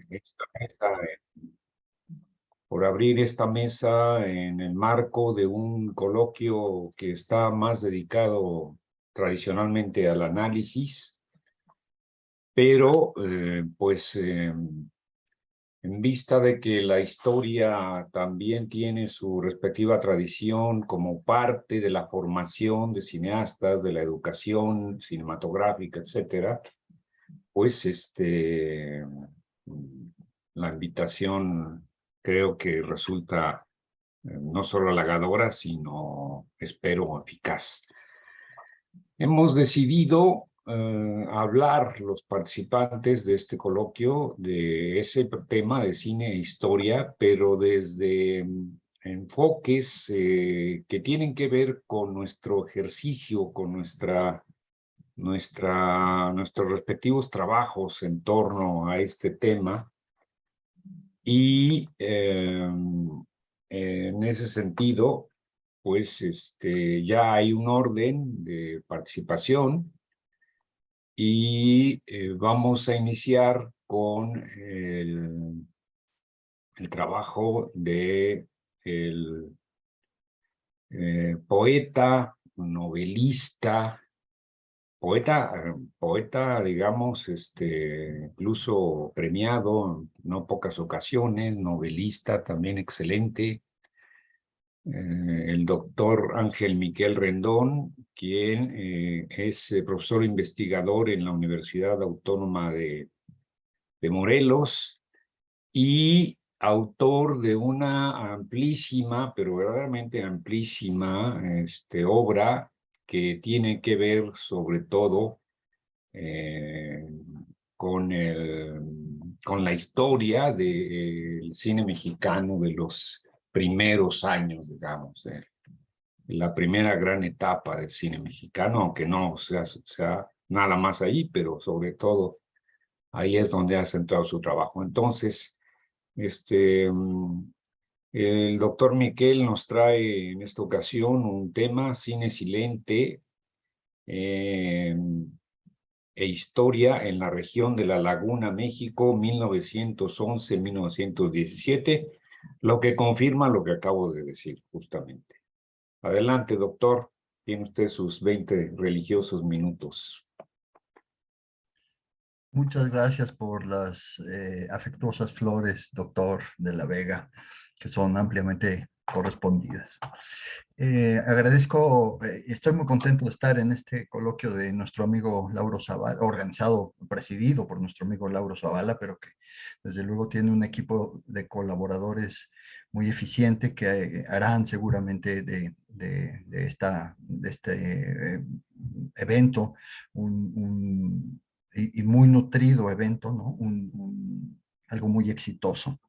esta mesa, por abrir esta mesa en el marco de un coloquio que está más dedicado tradicionalmente al análisis, pero en vista de que la historia también tiene su respectiva tradición como parte de la formación de cineastas, de la educación cinematográfica, etcétera, pues la invitación creo que resulta no solo halagadora, sino, espero, eficaz. Hemos decidido hablar los participantes de este coloquio de ese tema de cine e historia, pero desde enfoques que tienen que ver con nuestro ejercicio, con nuestros respectivos trabajos en torno a este tema. Y en ese sentido, pues ya hay un orden de participación y vamos a iniciar con el trabajo de el poeta, novelista, poeta, digamos, incluso premiado en no pocas ocasiones, novelista también excelente, el doctor Ángel Miquel Rendón, quien es profesor investigador en la Universidad Autónoma de Morelos y autor de una amplísima, pero verdaderamente amplísima, obra que tiene que ver sobre todo eh, con la historia del cine mexicano de los primeros años, digamos, de la primera gran etapa del cine mexicano, aunque no sea nada más ahí, pero sobre todo ahí es donde ha centrado su trabajo. Entonces, el doctor Miquel nos trae en esta ocasión un tema, cine silente e historia en la región de La Laguna, México, 1911-1917, lo que confirma lo que acabo de decir justamente. Adelante, doctor, tiene usted sus 20 religiosos minutos. Muchas gracias por las afectuosas flores, doctor de la Vega, que son ampliamente correspondidas. Agradezco, estoy muy contento de estar en este coloquio de nuestro amigo Lauro Zavala, organizado, presidido por nuestro amigo Lauro Zavala, pero que desde luego tiene un equipo de colaboradores muy eficiente que harán seguramente de este evento y muy nutrido evento, ¿no? Algo muy exitoso.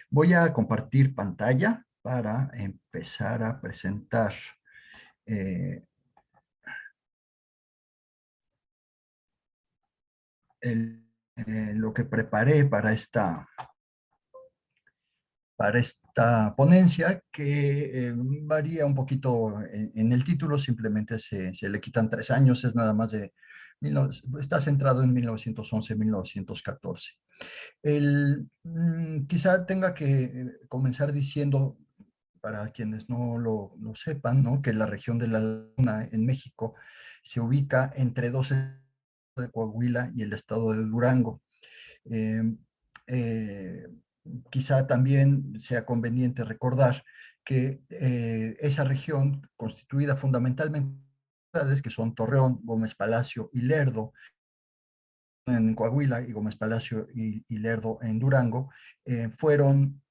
Voy a compartir pantalla para empezar a presentar eh, lo que preparé para esta ponencia, que varía un poquito en el título, simplemente se le quitan 3 años, es nada más está centrado en 1911-1914. Quizá tenga que comenzar diciendo, para quienes no lo sepan, ¿no?, que la región de La Laguna en México se ubica entre dos estados de Coahuila y el estado de Durango. Eh, eh, Quizá también sea conveniente recordar que esa región, constituida fundamentalmente por ciudades que son Torreón, Gómez Palacio y Lerdo, en Coahuila, y Gómez Palacio y Lerdo en Durango, fueron,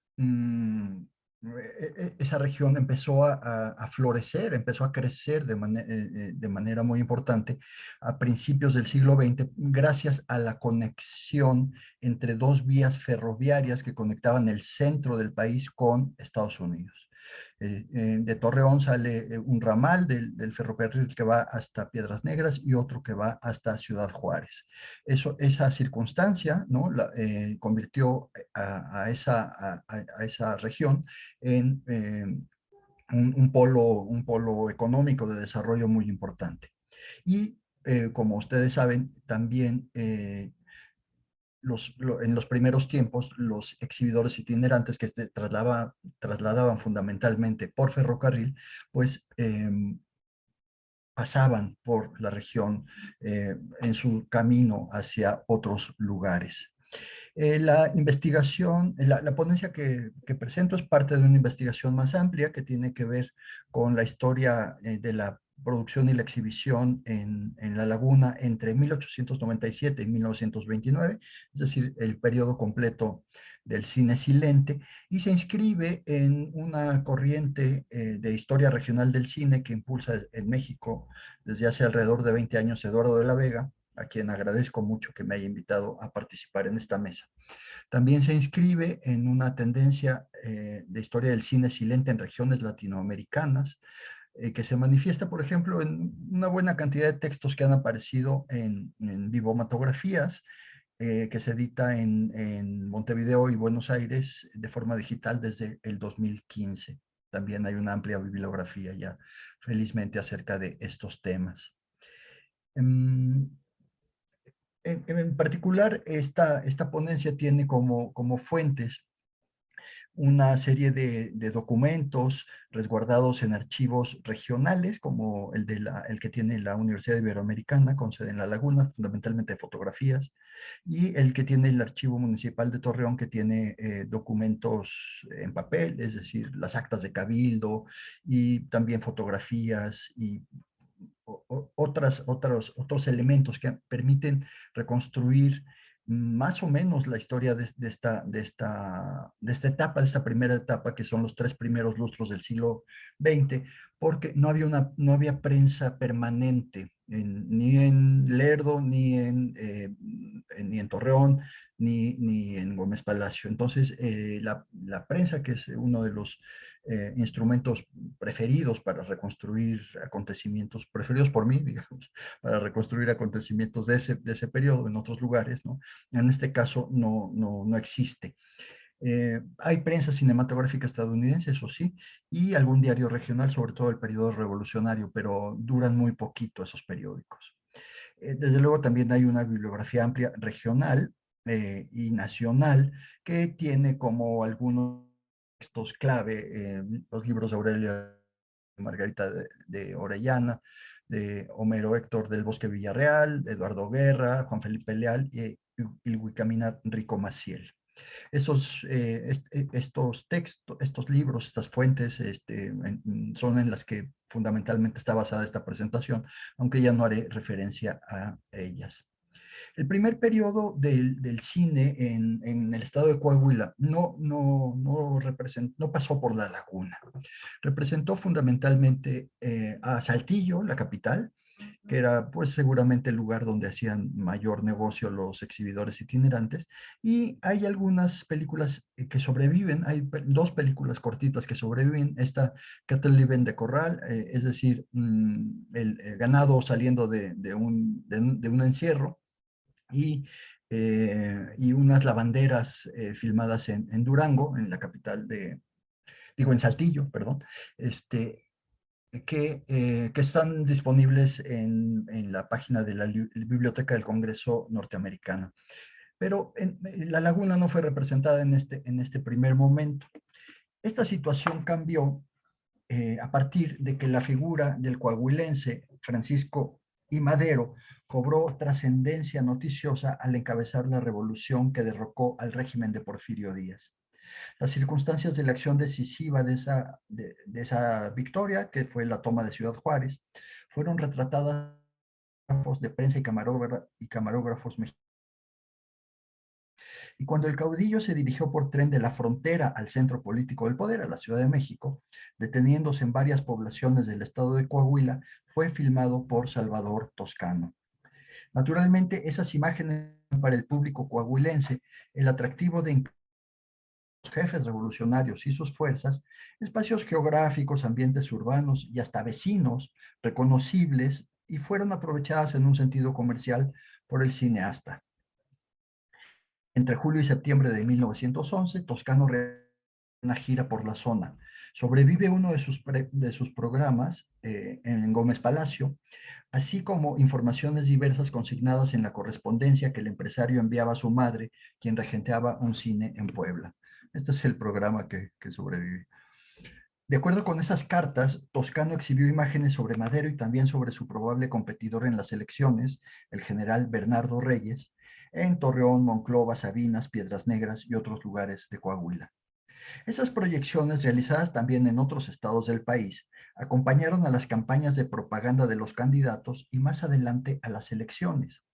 esa región empezó a florecer, empezó a crecer de manera muy importante a principios del siglo XX, gracias a la conexión entre dos vías ferroviarias que conectaban el centro del país con Estados Unidos. De Torreón sale un ramal del ferrocarril que va hasta Piedras Negras y otro que va hasta Ciudad Juárez. Esa circunstancia, ¿no?, convirtió a esa región en un polo económico de desarrollo muy importante. Y como ustedes saben, también en los primeros tiempos, los exhibidores itinerantes que se trasladaban fundamentalmente por ferrocarril, pues pasaban por la región en su camino hacia otros lugares. La investigación, la ponencia que presento es parte de una investigación más amplia que tiene que ver con la historia de la producción y la exhibición en La Laguna entre 1897 y 1929, es decir, el periodo completo del cine silente, y se inscribe en una corriente de historia regional del cine que impulsa en México desde hace alrededor de 20 años Eduardo de la Vega, a quien agradezco mucho que me haya invitado a participar en esta mesa. También se inscribe en una tendencia de historia del cine silente en regiones latinoamericanas, que se manifiesta, por ejemplo, en una buena cantidad de textos que han aparecido en vivomatografías, que se edita en Montevideo y Buenos Aires de forma digital desde el 2015. También hay una amplia bibliografía ya, felizmente, acerca de estos temas. En particular, esta ponencia tiene como fuentes una serie de documentos resguardados en archivos regionales, como el que tiene la Universidad Iberoamericana, con sede en La Laguna, fundamentalmente de fotografías, y el que tiene el Archivo Municipal de Torreón, que tiene documentos en papel, es decir, las actas de cabildo, y también fotografías y otros elementos que permiten reconstruir más o menos la historia de esta primera etapa, que son los 3 primeros lustros del siglo XX, porque no había prensa permanente ni en Lerdo, ni en Torreón, ni en Gómez Palacio. Entonces, la prensa, que es uno de los instrumentos preferidos para reconstruir acontecimientos, preferidos por mí, digamos, para reconstruir acontecimientos de ese periodo en otros lugares, ¿no? En este caso no existe. Hay prensa cinematográfica estadounidense, eso sí, y algún diario regional, sobre todo el periodo revolucionario, pero duran muy poquito esos periódicos. Desde luego también hay una bibliografía amplia regional y nacional que tiene como algunos textos clave, los libros de Aurelia Margarita de Orellana, de Homero Héctor del Bosque Villarreal, Eduardo Guerra, Juan Felipe Leal y Ilhuicamina Rico Maciel. Estos textos, estos libros, estas fuentes, son en las que fundamentalmente está basada esta presentación, aunque ya no haré referencia a ellas. El primer periodo del cine en el estado de Coahuila no pasó por La Laguna. Representó fundamentalmente a Saltillo, la capital, que era pues seguramente el lugar donde hacían mayor negocio los exhibidores itinerantes, y hay algunas películas que sobreviven, hay 2 películas cortitas que sobreviven, esta Cattle Living de Corral, es decir, el ganado saliendo de un encierro, y unas lavanderas filmadas en Durango, en la capital en Saltillo, perdón, que están disponibles en la página de la Biblioteca del Congreso norteamericana. Pero La Laguna no fue representada en este primer momento. Esta situación cambió a partir de que la figura del coahuilense Francisco I. Madero cobró trascendencia noticiosa al encabezar la revolución que derrocó al régimen de Porfirio Díaz. Las circunstancias de la acción decisiva de esa victoria, que fue la toma de Ciudad Juárez, fueron retratadas de prensa y camarógrafos mexicanos. Y cuando el caudillo se dirigió por tren de la frontera al centro político del poder, a la Ciudad de México, deteniéndose en varias poblaciones del estado de Coahuila, fue filmado por Salvador Toscano. Naturalmente, esas imágenes para el público coahuilense, el atractivo de los jefes revolucionarios y sus fuerzas, espacios geográficos, ambientes urbanos y hasta vecinos reconocibles, y fueron aprovechadas en un sentido comercial por el cineasta. Entre julio y septiembre de 1911, Toscano realizó una gira por la zona. Sobrevive uno de sus programas en Gómez Palacio, así como informaciones diversas consignadas en la correspondencia que el empresario enviaba a su madre, quien regenteaba un cine en Puebla. Este es el programa que sobrevive. De acuerdo con esas cartas, Toscano exhibió imágenes sobre Madero y también sobre su probable competidor en las elecciones, el general Bernardo Reyes, en Torreón, Monclova, Sabinas, Piedras Negras y otros lugares de Coahuila. Esas proyecciones, realizadas también en otros estados del país, acompañaron a las campañas de propaganda de los candidatos y más adelante a las elecciones.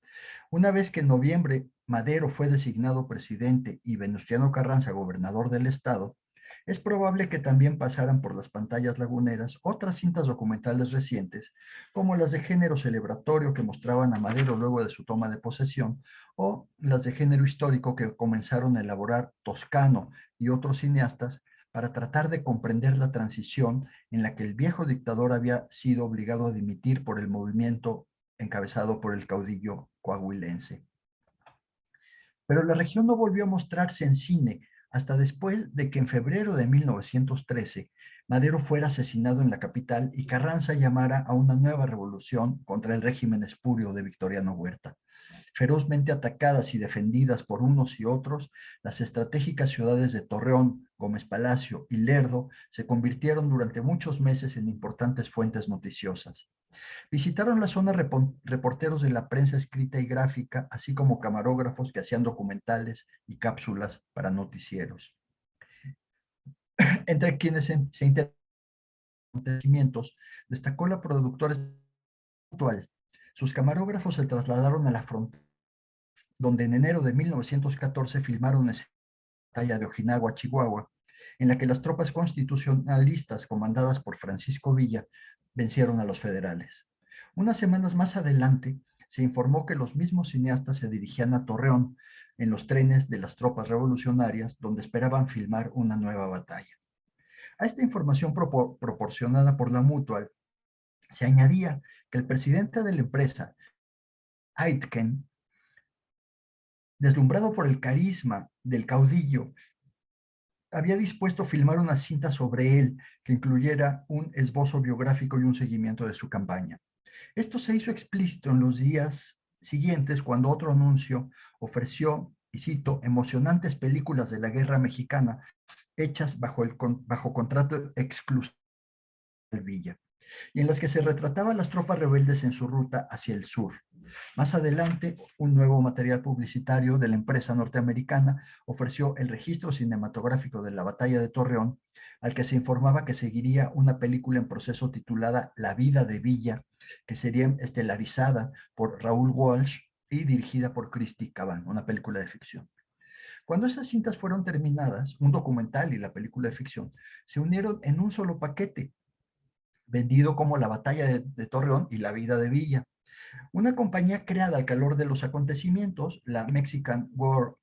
Una vez que en noviembre Madero fue designado presidente y Venustiano Carranza gobernador del estado, es probable que también pasaran por las pantallas laguneras otras cintas documentales recientes, como las de género celebratorio que mostraban a Madero luego de su toma de posesión, o las de género histórico que comenzaron a elaborar Toscano y otros cineastas para tratar de comprender la transición en la que el viejo dictador había sido obligado a dimitir por el movimiento encabezado por el caudillo coahuilense. Pero la región no volvió a mostrarse en cine hasta después de que en febrero de 1913 Madero fuera asesinado en la capital y Carranza llamara a una nueva revolución contra el régimen espurio de Victoriano Huerta. Ferozmente atacadas y defendidas por unos y otros, las estratégicas ciudades de Torreón, Gómez Palacio y Lerdo se convirtieron durante muchos meses en importantes fuentes noticiosas. Visitaron la zona reporteros de la prensa escrita y gráfica, así como camarógrafos que hacían documentales y cápsulas para noticieros. Entre quienes se interesaron en acontecimientos, destacó la productora actual. Sus camarógrafos se trasladaron a la frontera, donde en enero de 1914 filmaron la batalla de Ojinaga, Chihuahua, en la que las tropas constitucionalistas comandadas por Francisco Villa vencieron a los federales. Unas semanas más adelante, se informó que los mismos cineastas se dirigían a Torreón en los trenes de las tropas revolucionarias, donde esperaban filmar una nueva batalla. A esta información proporcionada por la Mutual, se añadía que el presidente de la empresa, Aitken, deslumbrado por el carisma del caudillo, había dispuesto filmar una cinta sobre él que incluyera un esbozo biográfico y un seguimiento de su campaña. Esto se hizo explícito en los días siguientes cuando otro anuncio ofreció, y cito, emocionantes películas de la guerra mexicana hechas bajo contrato exclusivo de Villa, y en las que se retrataban las tropas rebeldes en su ruta hacia el sur. Más adelante, un nuevo material publicitario de la empresa norteamericana ofreció el registro cinematográfico de la batalla de Torreón, al que se informaba que seguiría una película en proceso titulada La vida de Villa, que sería estelarizada por Raúl Walsh y dirigida por Christy Caban, una película de ficción. Cuando esas cintas fueron terminadas, un documental y la película de ficción se unieron en un solo paquete, vendido como La batalla de Torreón y La vida de Villa. Una compañía creada al calor de los acontecimientos, la Mexican War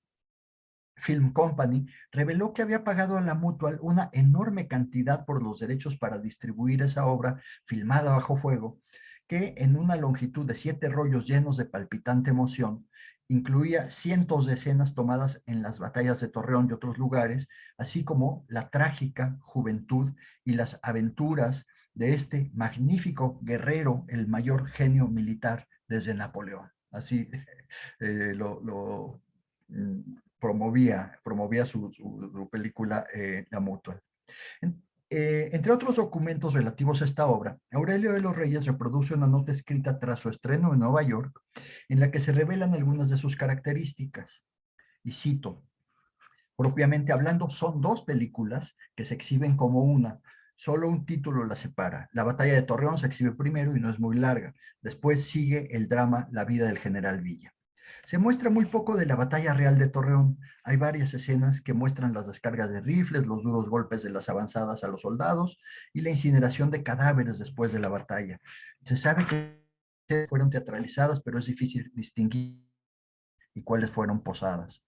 Film Company, reveló que había pagado a la Mutual una enorme cantidad por los derechos para distribuir esa obra filmada bajo fuego, que en una longitud de 7 rollos llenos de palpitante emoción, incluía cientos de escenas tomadas en las batallas de Torreón y otros lugares, así como la trágica juventud y las aventuras de este magnífico guerrero, el mayor genio militar desde Napoleón. Así lo promovía su película La Mutual. Entre otros documentos relativos a esta obra, Aurelio de los Reyes reproduce una nota escrita tras su estreno en Nueva York, en la que se revelan algunas de sus características. Y cito, propiamente hablando, son 2 películas que se exhiben como una. Solo un título la separa. La batalla de Torreón se exhibe primero y no es muy larga. Después sigue el drama La vida del general Villa. Se muestra muy poco de la batalla real de Torreón. Hay varias escenas que muestran las descargas de rifles, los duros golpes de las avanzadas a los soldados y la incineración de cadáveres después de la batalla. Se sabe que fueron teatralizadas, pero es difícil distinguir y cuáles fueron posadas.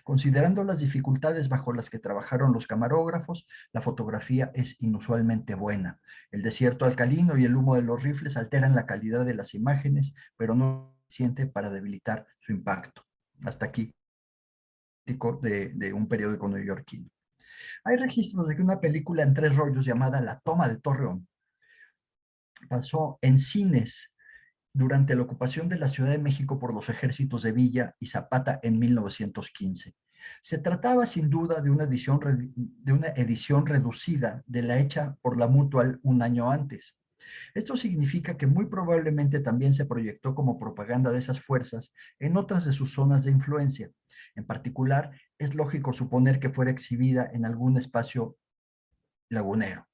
Considerando las dificultades bajo las que trabajaron los camarógrafos, la fotografía es inusualmente buena. El desierto alcalino y el humo de los rifles alteran la calidad de las imágenes, pero no es suficiente para debilitar su impacto. Hasta aquí, de un periódico neoyorquino. Hay registros de que una película en 3 rollos llamada La Toma de Torreón pasó en cines durante la ocupación de la Ciudad de México por los ejércitos de Villa y Zapata en 1915. Se trataba sin duda de una edición reducida de la hecha por la Mutual un año antes. Esto significa que muy probablemente también se proyectó como propaganda de esas fuerzas en otras de sus zonas de influencia. En particular, es lógico suponer que fuera exhibida en algún espacio lagunero.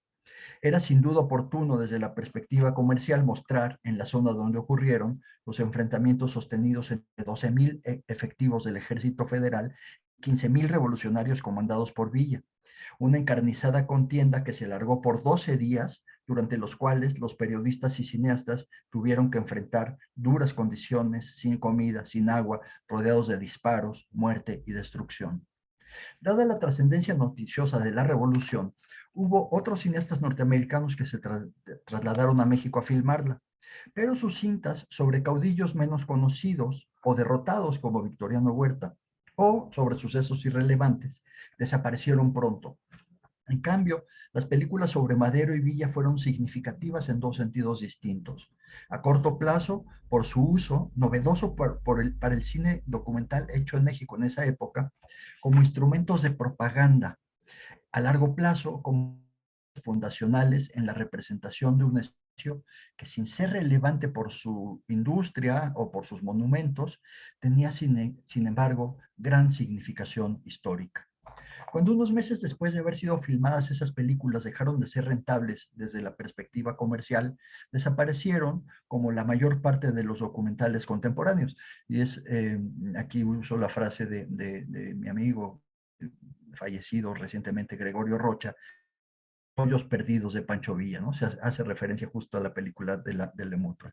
Era sin duda oportuno desde la perspectiva comercial mostrar en la zona donde ocurrieron los enfrentamientos sostenidos entre 12,000 efectivos del Ejército Federal, 15,000 revolucionarios comandados por Villa. Una encarnizada contienda que se alargó por 12 días, durante los cuales los periodistas y cineastas tuvieron que enfrentar duras condiciones, sin comida, sin agua, rodeados de disparos, muerte y destrucción. Dada la trascendencia noticiosa de la revolución, hubo otros cineastas norteamericanos que se trasladaron a México a filmarla, pero sus cintas sobre caudillos menos conocidos o derrotados como Victoriano Huerta o sobre sucesos irrelevantes desaparecieron pronto. En cambio, las películas sobre Madero y Villa fueron significativas en dos sentidos distintos. A corto plazo, por su uso novedoso para el cine documental hecho en México en esa época, como instrumentos de propaganda. A largo plazo, como fundacionales en la representación de un espacio que, sin ser relevante por su industria o por sus monumentos, tenía sin embargo gran significación histórica. Cuando unos meses después de haber sido filmadas esas películas dejaron de ser rentables desde la perspectiva comercial, desaparecieron como la mayor parte de los documentales contemporáneos. Y aquí uso la frase de mi amigo fallecido recientemente, Gregorio Rocha, rollos perdidos de Pancho Villa, ¿no? Se hace referencia justo a la película de la Mutua.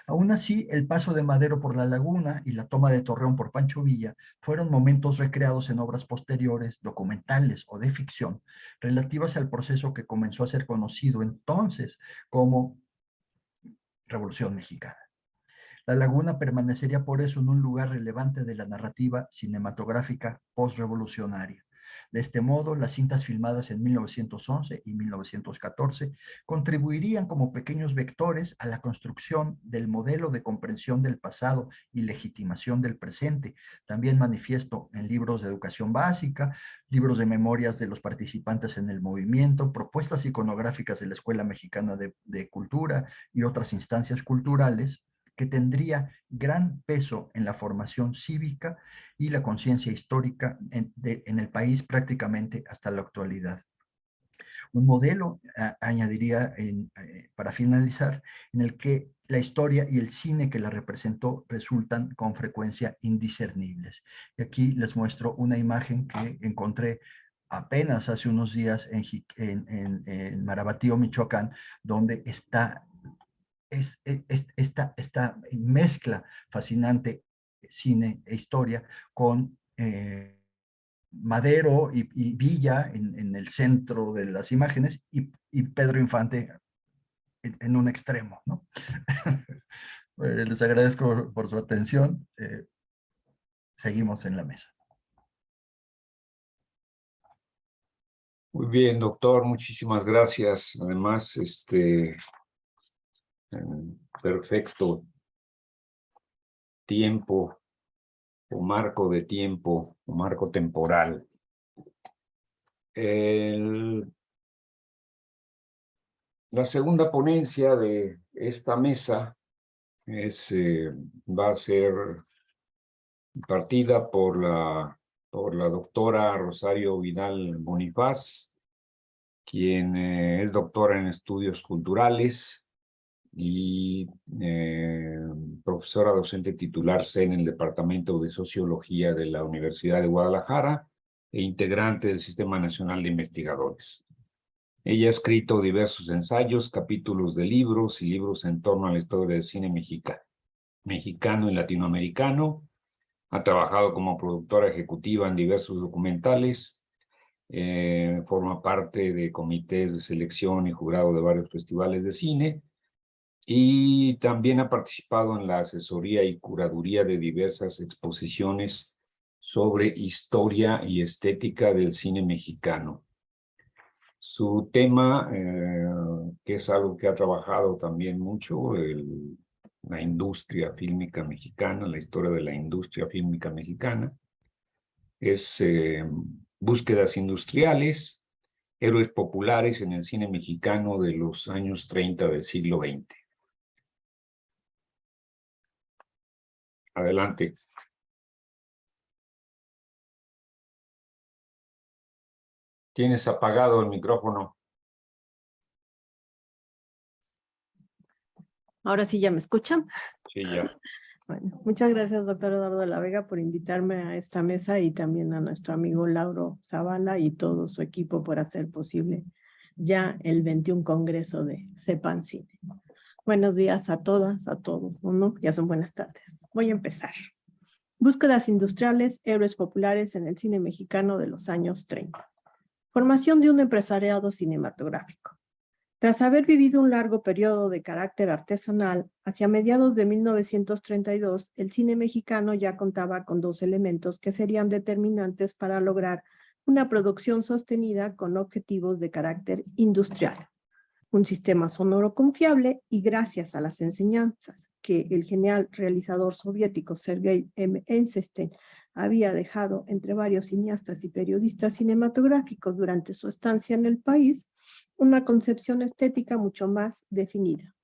Aún así, el paso de Madero por la laguna y la toma de Torreón por Pancho Villa fueron momentos recreados en obras posteriores, documentales o de ficción, relativas al proceso que comenzó a ser conocido entonces como Revolución Mexicana. La laguna permanecería por eso en un lugar relevante de la narrativa cinematográfica postrevolucionaria. De este modo, las cintas filmadas en 1911 y 1914 contribuirían como pequeños vectores a la construcción del modelo de comprensión del pasado y legitimación del presente, también manifiesto en libros de educación básica, libros de memorias de los participantes en el movimiento, propuestas iconográficas de la Escuela Mexicana de Cultura y otras instancias culturales, que tendría gran peso en la formación cívica y la conciencia histórica en el país prácticamente hasta la actualidad. Un modelo, añadiría para finalizar, en el que la historia y el cine que la representó resultan con frecuencia indiscernibles. Y aquí les muestro una imagen que encontré apenas hace unos días en Marabatío, Michoacán, donde está esta mezcla fascinante, cine e historia, con Madero y Villa en el centro de las imágenes y Pedro Infante en un extremo, ¿no? Les agradezco por su atención. Seguimos en la mesa. Muy bien, doctor, muchísimas gracias. Además, perfecto tiempo o marco de tiempo o marco temporal. La segunda ponencia de esta mesa va a ser impartida por la doctora Rosario Vidal Bonifaz, quien es doctora en estudios culturales y profesora docente titular C en el Departamento de Sociología de la Universidad de Guadalajara e integrante del Sistema Nacional de Investigadores. Ella ha escrito diversos ensayos, capítulos de libros y libros en torno a la historia del cine mexicano y latinoamericano. Ha trabajado como productora ejecutiva en diversos documentales. Forma parte de comités de selección y jurado de varios festivales de cine. Y también ha participado en la asesoría y curaduría de diversas exposiciones sobre historia y estética del cine mexicano. Su tema, que es algo que ha trabajado también mucho, la industria fílmica mexicana, la historia de la industria fílmica mexicana, es búsquedas industriales, héroes populares en el cine mexicano de los años 30 del siglo XX. Adelante. Tienes apagado el micrófono. Ahora sí ya me escuchan. Sí, ya. Bueno, muchas gracias, doctor Eduardo de la Vega, por invitarme a esta mesa y también a nuestro amigo Lauro Zavala y todo su equipo por hacer posible ya el 21 Congreso de Sepan Cine. Buenos días a todas, a todos, ¿no? Ya son buenas tardes. Voy a empezar. Búsquedas industriales, héroes populares en el cine mexicano de los años 30. Formación de un empresariado cinematográfico. Tras haber vivido un largo periodo de carácter artesanal, hacia mediados de 1932, el cine mexicano ya contaba con dos elementos que serían determinantes para lograr una producción sostenida con objetivos de carácter industrial. Un sistema sonoro confiable y gracias a las enseñanzas que el genial realizador soviético Sergei M. Eisenstein había dejado entre varios cineastas y periodistas cinematográficos durante su estancia en el país, una concepción estética mucho más definida.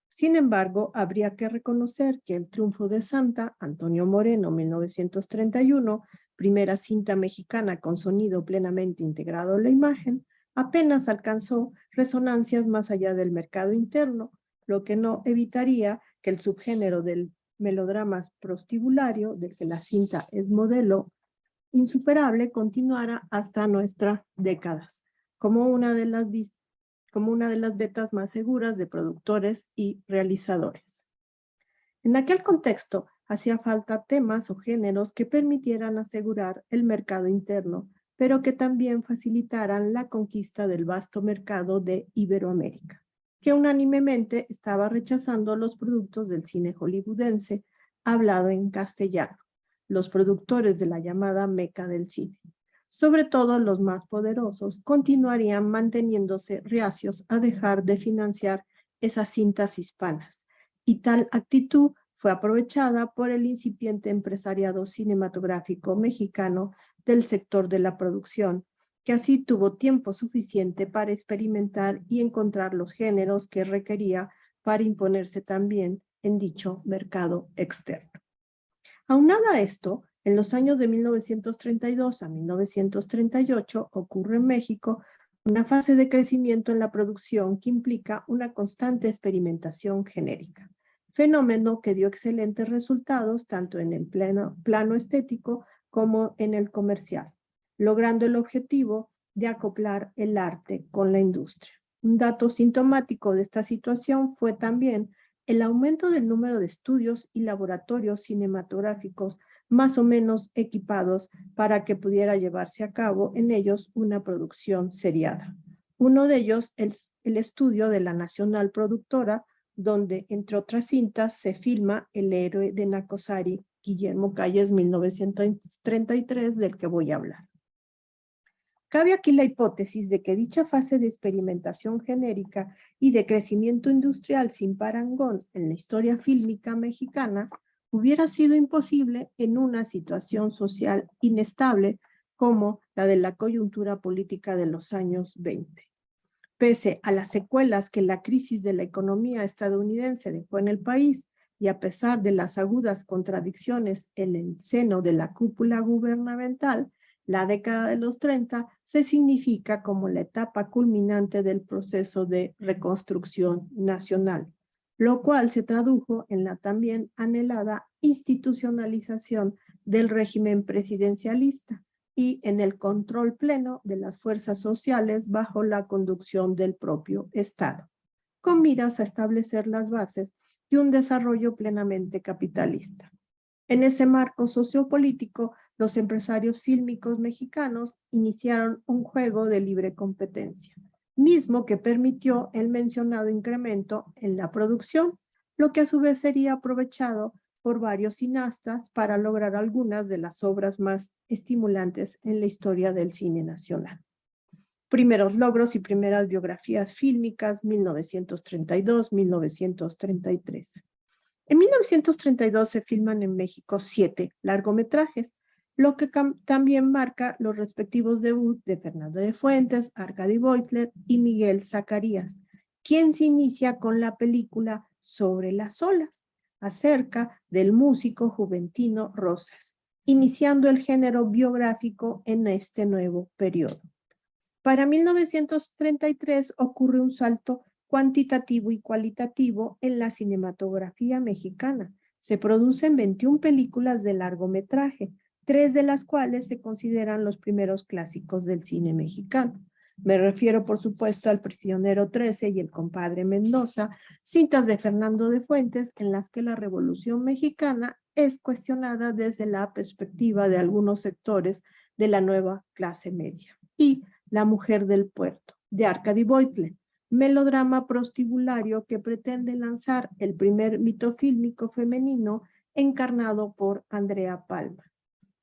Sin embargo, habría que reconocer que el triunfo de Santa, Antonio Moreno, 1931, primera cinta mexicana con sonido plenamente integrado a la imagen, apenas alcanzó resonancias más allá del mercado interno, lo que no evitaría que el subgénero del melodrama prostibulario, del que la cinta es modelo insuperable, continuara hasta nuestras décadas, como una de las vetas más seguras de productores y realizadores. En aquel contexto, hacía falta temas o géneros que permitieran asegurar el mercado interno, pero que también facilitaran la conquista del vasto mercado de Iberoamérica, que unánimemente estaba rechazando los productos del cine hollywoodense hablado en castellano, los productores de la llamada meca del cine. Sobre todo los más poderosos continuarían manteniéndose reacios a dejar de financiar esas cintas hispanas, y tal actitud fue aprovechada por el incipiente empresariado cinematográfico mexicano del sector de la producción, que así tuvo tiempo suficiente para experimentar y encontrar los géneros que requería para imponerse también en dicho mercado externo. Aunado a esto, en los años de 1932 a 1938 ocurre en México una fase de crecimiento en la producción que implica una constante experimentación genérica, fenómeno que dio excelentes resultados tanto en el plano estético como en el comercial, logrando el objetivo de acoplar el arte con la industria. Un dato sintomático de esta situación fue también el aumento del número de estudios y laboratorios cinematográficos más o menos equipados para que pudiera llevarse a cabo en ellos una producción seriada. Uno de ellos es el estudio de la Nacional Productora, donde, entre otras cintas, se filma El héroe de Nacosari, Guillermo Calles, 1933, del que voy a hablar. Cabe aquí la hipótesis de que dicha fase de experimentación genérica y de crecimiento industrial sin parangón en la historia fílmica mexicana hubiera sido imposible en una situación social inestable como la de la coyuntura política de los años 20. Pese a las secuelas que la crisis de la economía estadounidense dejó en el país y a pesar de las agudas contradicciones en el seno de la cúpula gubernamental, la década de los 30 se significa como la etapa culminante del proceso de reconstrucción nacional, lo cual se tradujo en la también anhelada institucionalización del régimen presidencialista y en el control pleno de las fuerzas sociales bajo la conducción del propio Estado, con miras a establecer las bases de un desarrollo plenamente capitalista. En ese marco sociopolítico, los empresarios fílmicos mexicanos iniciaron un juego de libre competencia, mismo que permitió el mencionado incremento en la producción, lo que a su vez sería aprovechado por varios cineastas para lograr algunas de las obras más estimulantes en la historia del cine nacional. Primeros logros y primeras biografías fílmicas, 1932-1933. En 1932 se filman en México 7 largometrajes, lo que también marca los respectivos debuts de Fernando de Fuentes, Arcadi Beutler y Miguel Zacarías, quien se inicia con la película Sobre las olas, acerca del músico juventino Rosas, iniciando el género biográfico en este nuevo periodo. Para 1933 ocurre un salto cuantitativo y cualitativo en la cinematografía mexicana. Se producen 21 películas de largometraje, 3 de las cuales se consideran los primeros clásicos del cine mexicano. Me refiero, por supuesto, al Prisionero 13 y El Compadre Mendoza, cintas de Fernando de Fuentes en las que la Revolución Mexicana es cuestionada desde la perspectiva de algunos sectores de la nueva clase media. Y La Mujer del Puerto, de Arcadi Beutler, melodrama prostibulario que pretende lanzar el primer mito fílmico femenino encarnado por Andrea Palma.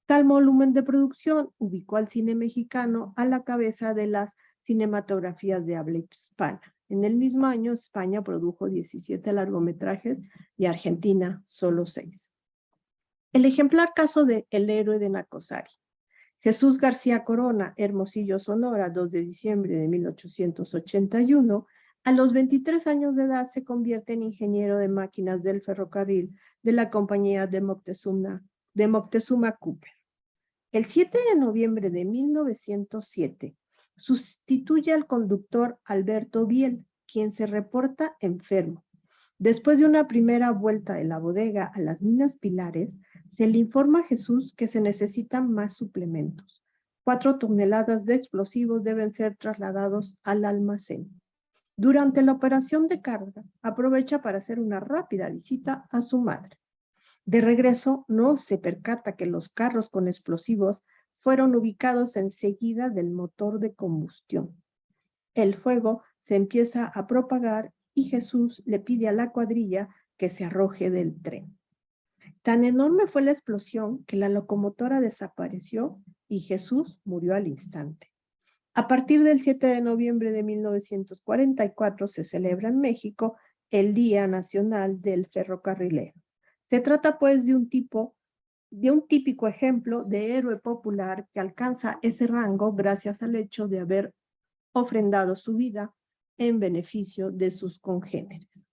Tal volumen de producción ubicó al cine mexicano a la cabeza de las cinematografías de habla hispana. En el mismo año, España produjo 17 largometrajes y Argentina solo 6. El ejemplar caso de El héroe de Nacosari. Jesús García Corona, Hermosillo, Sonora, 2 de diciembre de 1881, a los 23 años de edad se convierte en ingeniero de máquinas del ferrocarril de la compañía de Moctezuma Cooper. El 7 de noviembre de 1907, sustituye al conductor Alberto Biel, quien se reporta enfermo. Después de una primera vuelta de la bodega a las Minas Pilares, se le informa a Jesús que se necesitan más suplementos. 4 toneladas de explosivos deben ser trasladados al almacén. Durante la operación de carga, aprovecha para hacer una rápida visita a su madre. De regreso, no se percata que los carros con explosivos fueron ubicados enseguida del motor de combustión. El fuego se empieza a propagar y Jesús le pide a la cuadrilla que se arroje del tren. Tan enorme fue la explosión que la locomotora desapareció y Jesús murió al instante. A partir del 7 de noviembre de 1944 se celebra en México el Día Nacional del Ferrocarrilero. Se trata pues de un típico ejemplo de héroe popular que alcanza ese rango gracias al hecho de haber ofrendado su vida en beneficio de sus congéneres.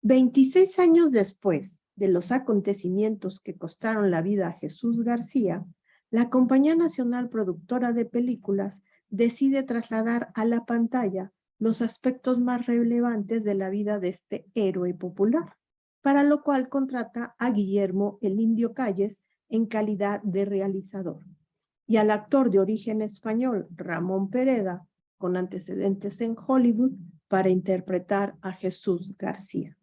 26 años después de los acontecimientos que costaron la vida a Jesús García, la Compañía Nacional Productora de Películas decide trasladar a la pantalla los aspectos más relevantes de la vida de este héroe popular, para lo cual contrata a Guillermo el Indio Calles en calidad de realizador y al actor de origen español Ramón Pereda, con antecedentes en Hollywood, para interpretar a Jesús García.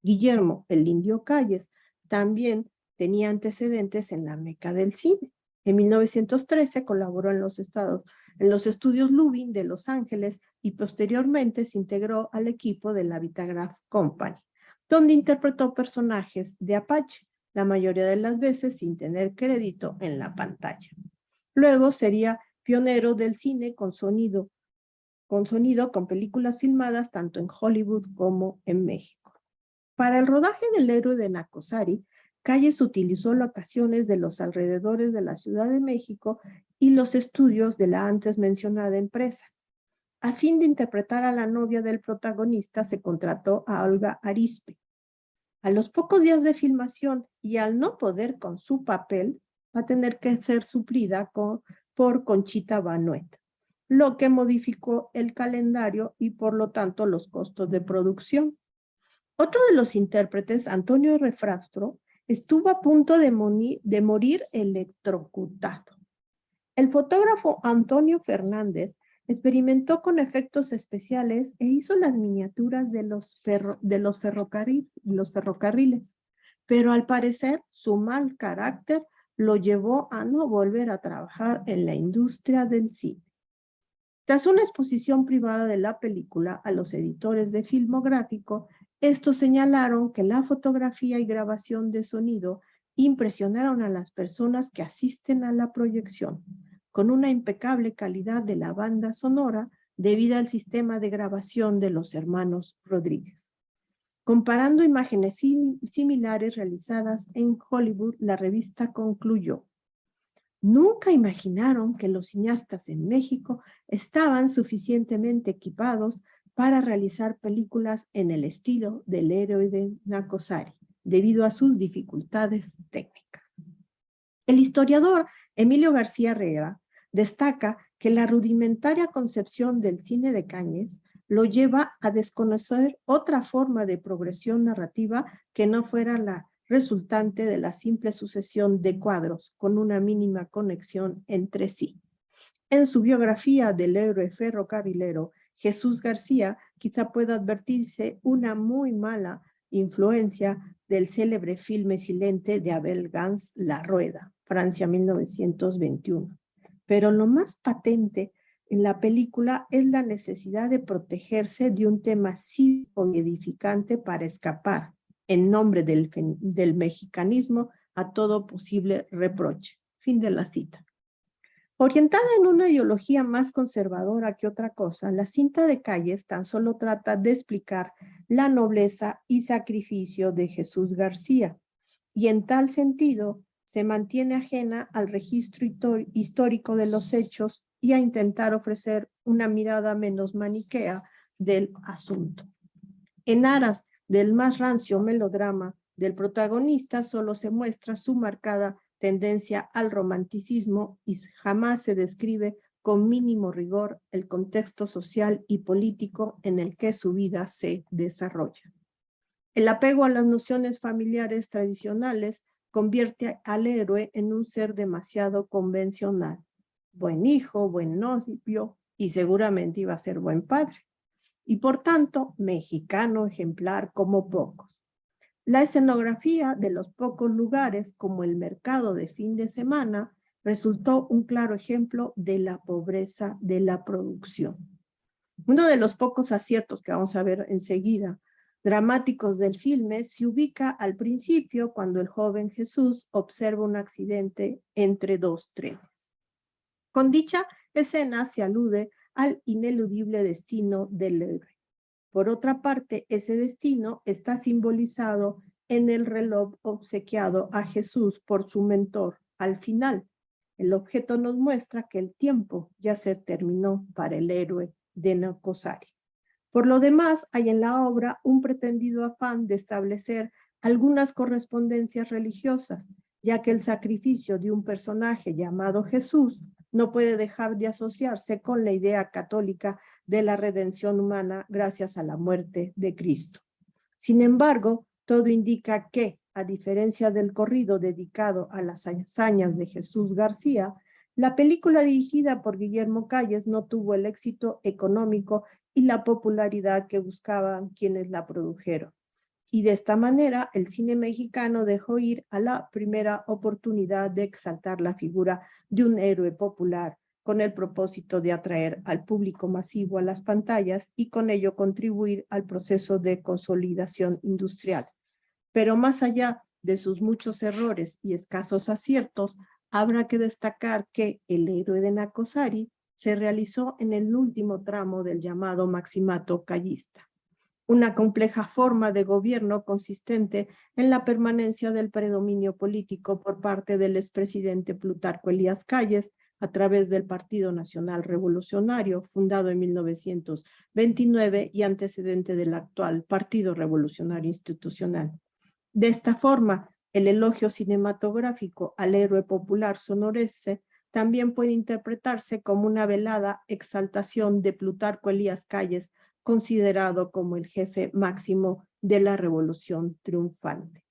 Guillermo el Indio Calles también tenía antecedentes en la meca del cine. En 1913 colaboró en los estudios Lubin de Los Ángeles y posteriormente se integró al equipo de la Vitagraph Company, donde interpretó personajes de Apache, la mayoría de las veces sin tener crédito en la pantalla. Luego sería pionero del cine con sonido, con películas filmadas tanto en Hollywood como en México. Para el rodaje del héroe de Nacosari, Calles utilizó locaciones de los alrededores de la Ciudad de México y los estudios de la antes mencionada empresa. A fin de interpretar a la novia del protagonista, se contrató a Olga Arizpe. A los pocos días de filmación y al no poder con su papel, va a tener que ser suplida por Conchita Banuet, lo que modificó el calendario y por lo tanto los costos de producción. Otro de los intérpretes, Antonio Refrastro, estuvo a punto de morir electrocutado. El fotógrafo Antonio Fernández experimentó con efectos especiales e hizo las miniaturas de los ferrocarriles, pero al parecer su mal carácter lo llevó a no volver a trabajar en la industria del cine. Tras una exposición privada de la película a los editores de Filmográfico, Estos señalaron que la fotografía y grabación de sonido impresionaron a las personas que asisten a la proyección, con una impecable calidad de la banda sonora debido al sistema de grabación de los hermanos Rodríguez. Comparando imágenes similares realizadas en Hollywood, la revista concluyó: nunca imaginaron que los cineastas en México estaban suficientemente equipados para realizar películas en el estilo del héroe de Nacosari, debido a sus dificultades técnicas. El historiador Emilio García Herrera destaca que la rudimentaria concepción del cine de Cáñez lo lleva a desconocer otra forma de progresión narrativa que no fuera la resultante de la simple sucesión de cuadros con una mínima conexión entre sí. En su biografía del héroe ferrocarrilero Jesús García, quizá pueda advertirse una muy mala influencia del célebre filme silente de Abel Gance, La Rueda, Francia 1921. Pero lo más patente en la película es la necesidad de protegerse de un tema cívico y edificante para escapar, en nombre del mexicanismo, a todo posible reproche. Fin de la cita. Orientada en una ideología más conservadora que otra cosa, la cinta de Cáñez tan solo trata de explicar la nobleza y sacrificio de Jesús García, y en tal sentido se mantiene ajena al registro histórico de los hechos y a intentar ofrecer una mirada menos maniquea del asunto. En aras del más rancio melodrama del protagonista, solo se muestra su marcada tendencia al romanticismo y jamás se describe con mínimo rigor el contexto social y político en el que su vida se desarrolla. El apego a las nociones familiares tradicionales convierte al héroe en un ser demasiado convencional. Buen hijo, buen novio y seguramente iba a ser buen padre. Y por tanto, mexicano ejemplar como pocos. La escenografía de los pocos lugares, como el mercado de fin de semana, resultó un claro ejemplo de la pobreza de la producción. Uno de los pocos aciertos que vamos a ver enseguida, dramáticos del filme, se ubica al principio cuando el joven Jesús observa un accidente entre dos trenes. Con dicha escena se alude al ineludible destino del héroe. Por otra parte, ese destino está simbolizado en el reloj obsequiado a Jesús por su mentor. Al final, el objeto nos muestra que el tiempo ya se terminó para el héroe de Nacosari. Por lo demás, hay en la obra un pretendido afán de establecer algunas correspondencias religiosas, ya que el sacrificio de un personaje llamado Jesús no puede dejar de asociarse con la idea católica de la redención humana gracias a la muerte de Cristo. Sin embargo, todo indica que, a diferencia del corrido dedicado a las hazañas de Jesús García, la película dirigida por Guillermo Cáñez no tuvo el éxito económico y la popularidad que buscaban quienes la produjeron. Y de esta manera, el cine mexicano dejó ir a la primera oportunidad de exaltar la figura de un héroe popular, con el propósito de atraer al público masivo a las pantallas y con ello contribuir al proceso de consolidación industrial. Pero más allá de sus muchos errores y escasos aciertos, habrá que destacar que El héroe de Nacosari se realizó en el último tramo del llamado maximato callista, una compleja forma de gobierno consistente en la permanencia del predominio político por parte del expresidente Plutarco Elías Calles a través del Partido Nacional Revolucionario, fundado en 1929 y antecedente del actual Partido Revolucionario Institucional. De esta forma, el elogio cinematográfico al héroe popular sonorense también puede interpretarse como una velada exaltación de Plutarco Elías Calles, considerado como el jefe máximo de la revolución triunfante,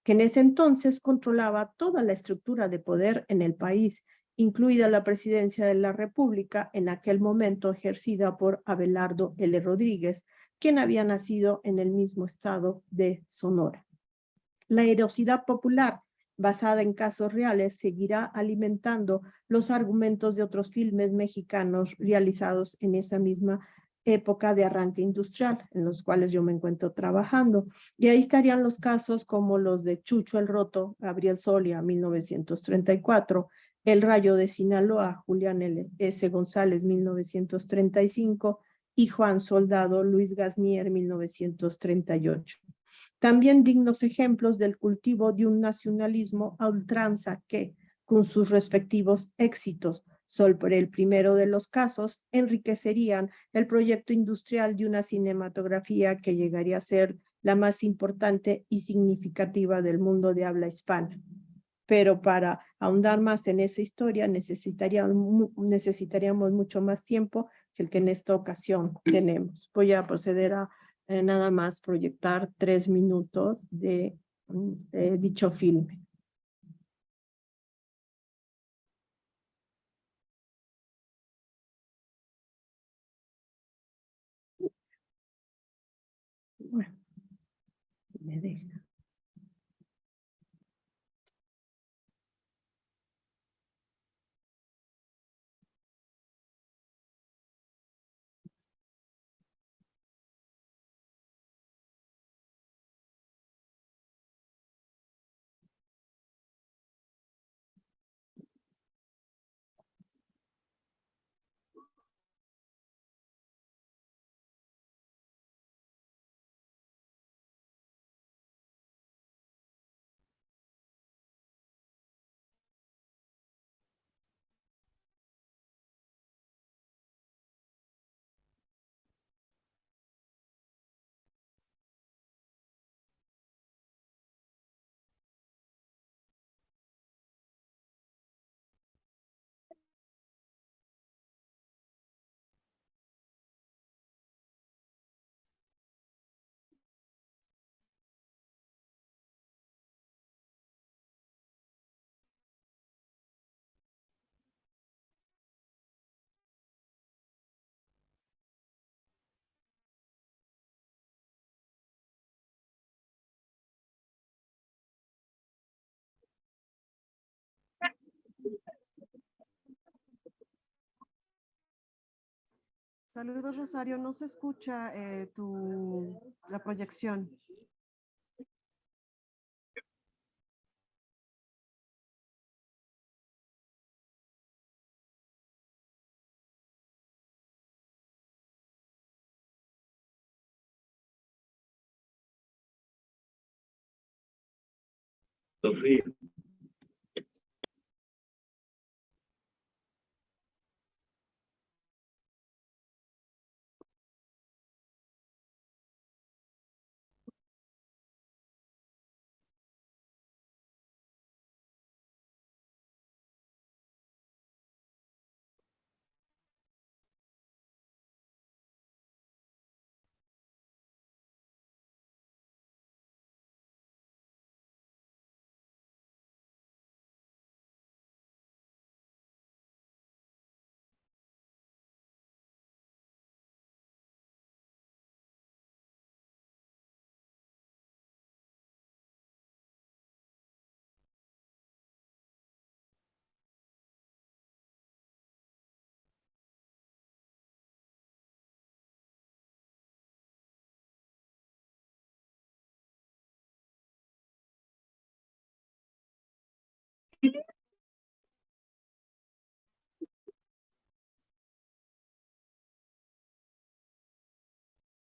que en ese entonces controlaba toda la estructura de poder en el país, incluida la presidencia de la República, en aquel momento ejercida por Abelardo L. Rodríguez, quien había nacido en el mismo estado de Sonora. La heroicidad popular, basada en casos reales, seguirá alimentando los argumentos de otros filmes mexicanos realizados en esa misma época de arranque industrial, en los cuales yo me encuentro trabajando. Y ahí estarían los casos como los de Chucho el Roto, Gabriel Solia, 1934, El Rayo de Sinaloa, Julián S. González, 1935, y Juan Soldado, Luis Gasnier, 1938. También dignos ejemplos del cultivo de un nacionalismo a ultranza que, con sus respectivos éxitos, por el primero de los casos, enriquecerían el proyecto industrial de una cinematografía que llegaría a ser la más importante y significativa del mundo de habla hispana. Pero para ahondar más en esa historia necesitaríamos mucho más tiempo que el que en esta ocasión tenemos. Voy a proceder a nada más proyectar 3 minutos de dicho filme. Bueno, me deja. Saludos, Rosario. No se escucha la proyección. Sofía.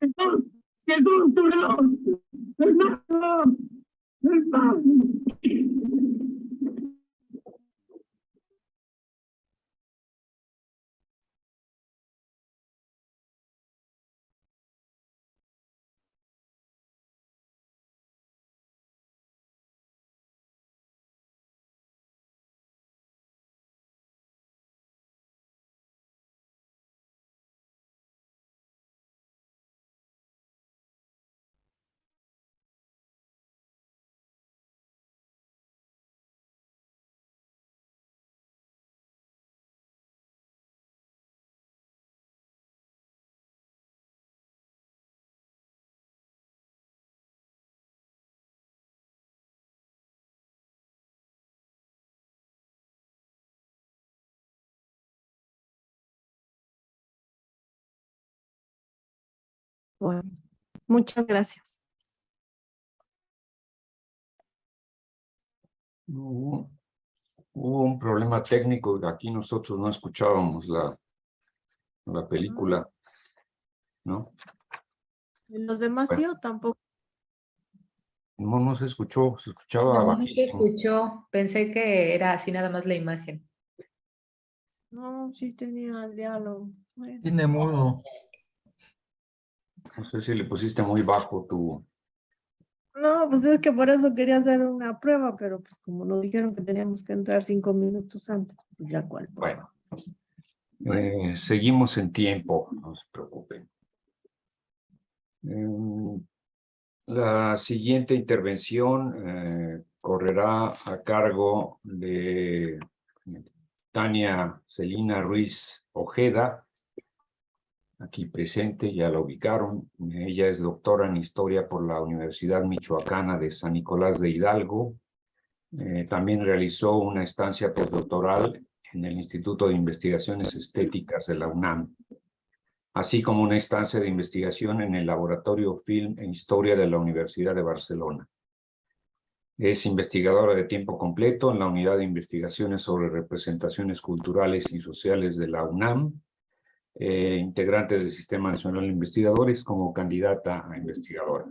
Perdón, perdón, perdón, perdón. Bueno, muchas gracias. Hubo un problema técnico, aquí nosotros no escuchábamos la película, ¿no? ¿Los demás sí Bueno, o tampoco? no se escuchó, se escuchaba No, no se bajísimo. escuchó. Pensé que era así nada más la imagen. No, sí tenía el diálogo. Bueno. Tiene mudo. No sé si le pusiste muy bajo tu... No, pues es que por eso quería hacer una prueba, pero pues como nos dijeron que teníamos que entrar 5 minutos antes, pues ya cuál prueba. Bueno, seguimos en tiempo, no se preocupen. La siguiente intervención correrá a cargo de Tania Celina Ruiz Ojeda, aquí presente, ya la ubicaron. Ella es doctora en Historia por la Universidad Michoacana de San Nicolás de Hidalgo. También realizó una estancia postdoctoral en el Instituto de Investigaciones Estéticas de la UNAM, así como una estancia de investigación en el Laboratorio Film e Historia de la Universidad de Barcelona. Es investigadora de tiempo completo en la Unidad de Investigaciones sobre Representaciones Culturales y Sociales de la UNAM, integrante del Sistema Nacional de Investigadores como candidata a investigadora.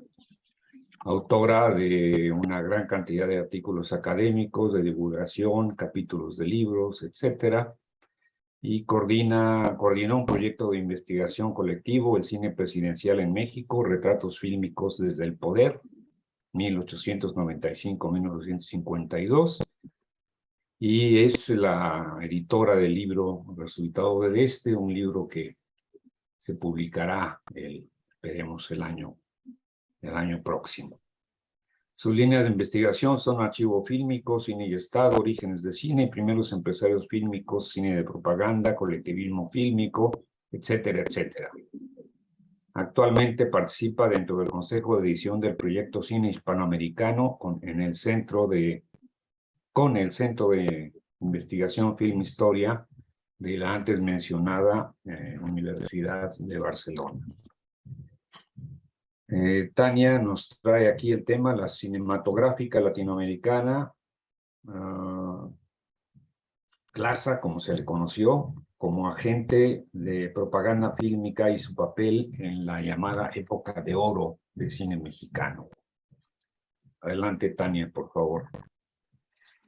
Autora de una gran cantidad de artículos académicos, de divulgación, capítulos de libros, etcétera, y coordinó un proyecto de investigación colectivo, el cine presidencial en México, retratos fílmicos desde el poder, 1895-1952, y es la editora del libro Resultado de este, un libro que se publicará, esperemos, el año próximo. Sus líneas de investigación son archivo fílmico, cine y Estado, orígenes de cine, primeros empresarios fílmicos, cine de propaganda, colectivismo fílmico, etcétera, etcétera. Actualmente participa dentro del Consejo de Edición del Proyecto Cine Hispanoamericano con el Centro de Investigación Film Historia de la antes mencionada Universidad de Barcelona. Tania nos trae aquí el tema, la cinematográfica latinoamericana, CLASA, como se le conoció, como agente de propaganda fílmica y su papel en la llamada época de oro del cine mexicano. Adelante, Tania, por favor.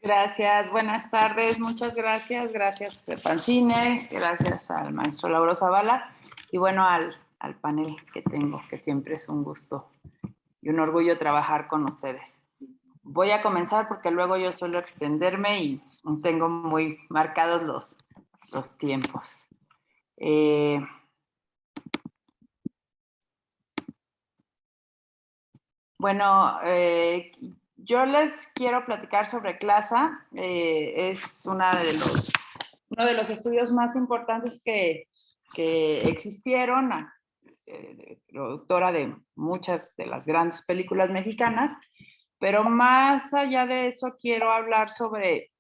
Gracias, buenas tardes, muchas gracias. Gracias a Sepancine, gracias al maestro Lauro Zavala y bueno, al panel que tengo, que siempre es un gusto y un orgullo trabajar con ustedes. Voy a comenzar porque luego yo suelo extenderme y tengo muy marcados los tiempos. Bueno, yo les quiero platicar sobre CLASA. Es uno de los estudios más importantes que existieron, productora de muchas de las grandes películas mexicanas, pero más allá de eso quiero hablar sobre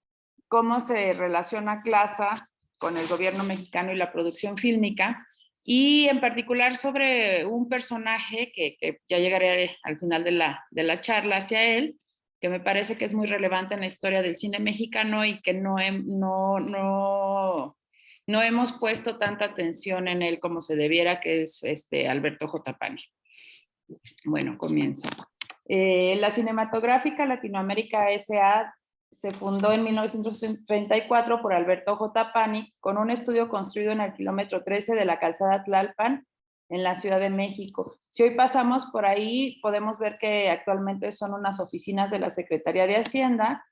cómo se relaciona CLASA con el gobierno mexicano y la producción fílmica, y en particular sobre un personaje que ya llegaré al final de la charla hacia él, que me parece que es muy relevante en la historia del cine mexicano y que no hemos puesto tanta atención en él como se debiera, que es Alberto J. Pani. Bueno, comienzo. La Cinematográfica Latinoamérica S.A. se fundó en 1934 por Alberto J. Pani con un estudio construido en el kilómetro 13 de la calzada Tlalpan en la Ciudad de México. Si hoy pasamos por ahí, podemos ver que actualmente son unas oficinas de la Secretaría de Hacienda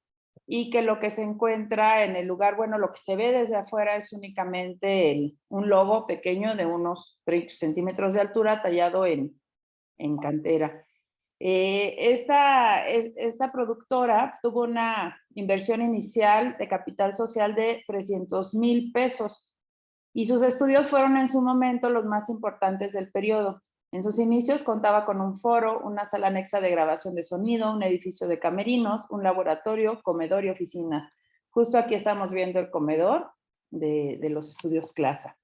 y que lo que se encuentra en el lugar, bueno, lo que se ve desde afuera es únicamente un logo pequeño de unos 30 centímetros de altura tallado en cantera. Esta productora tuvo una inversión inicial de capital social de 300,000 pesos y sus estudios fueron en su momento los más importantes del periodo. En sus inicios contaba con un foro, una sala anexa de grabación de sonido, un edificio de camerinos, un laboratorio, comedor y oficinas. Justo aquí estamos viendo el comedor de los estudios CLASA.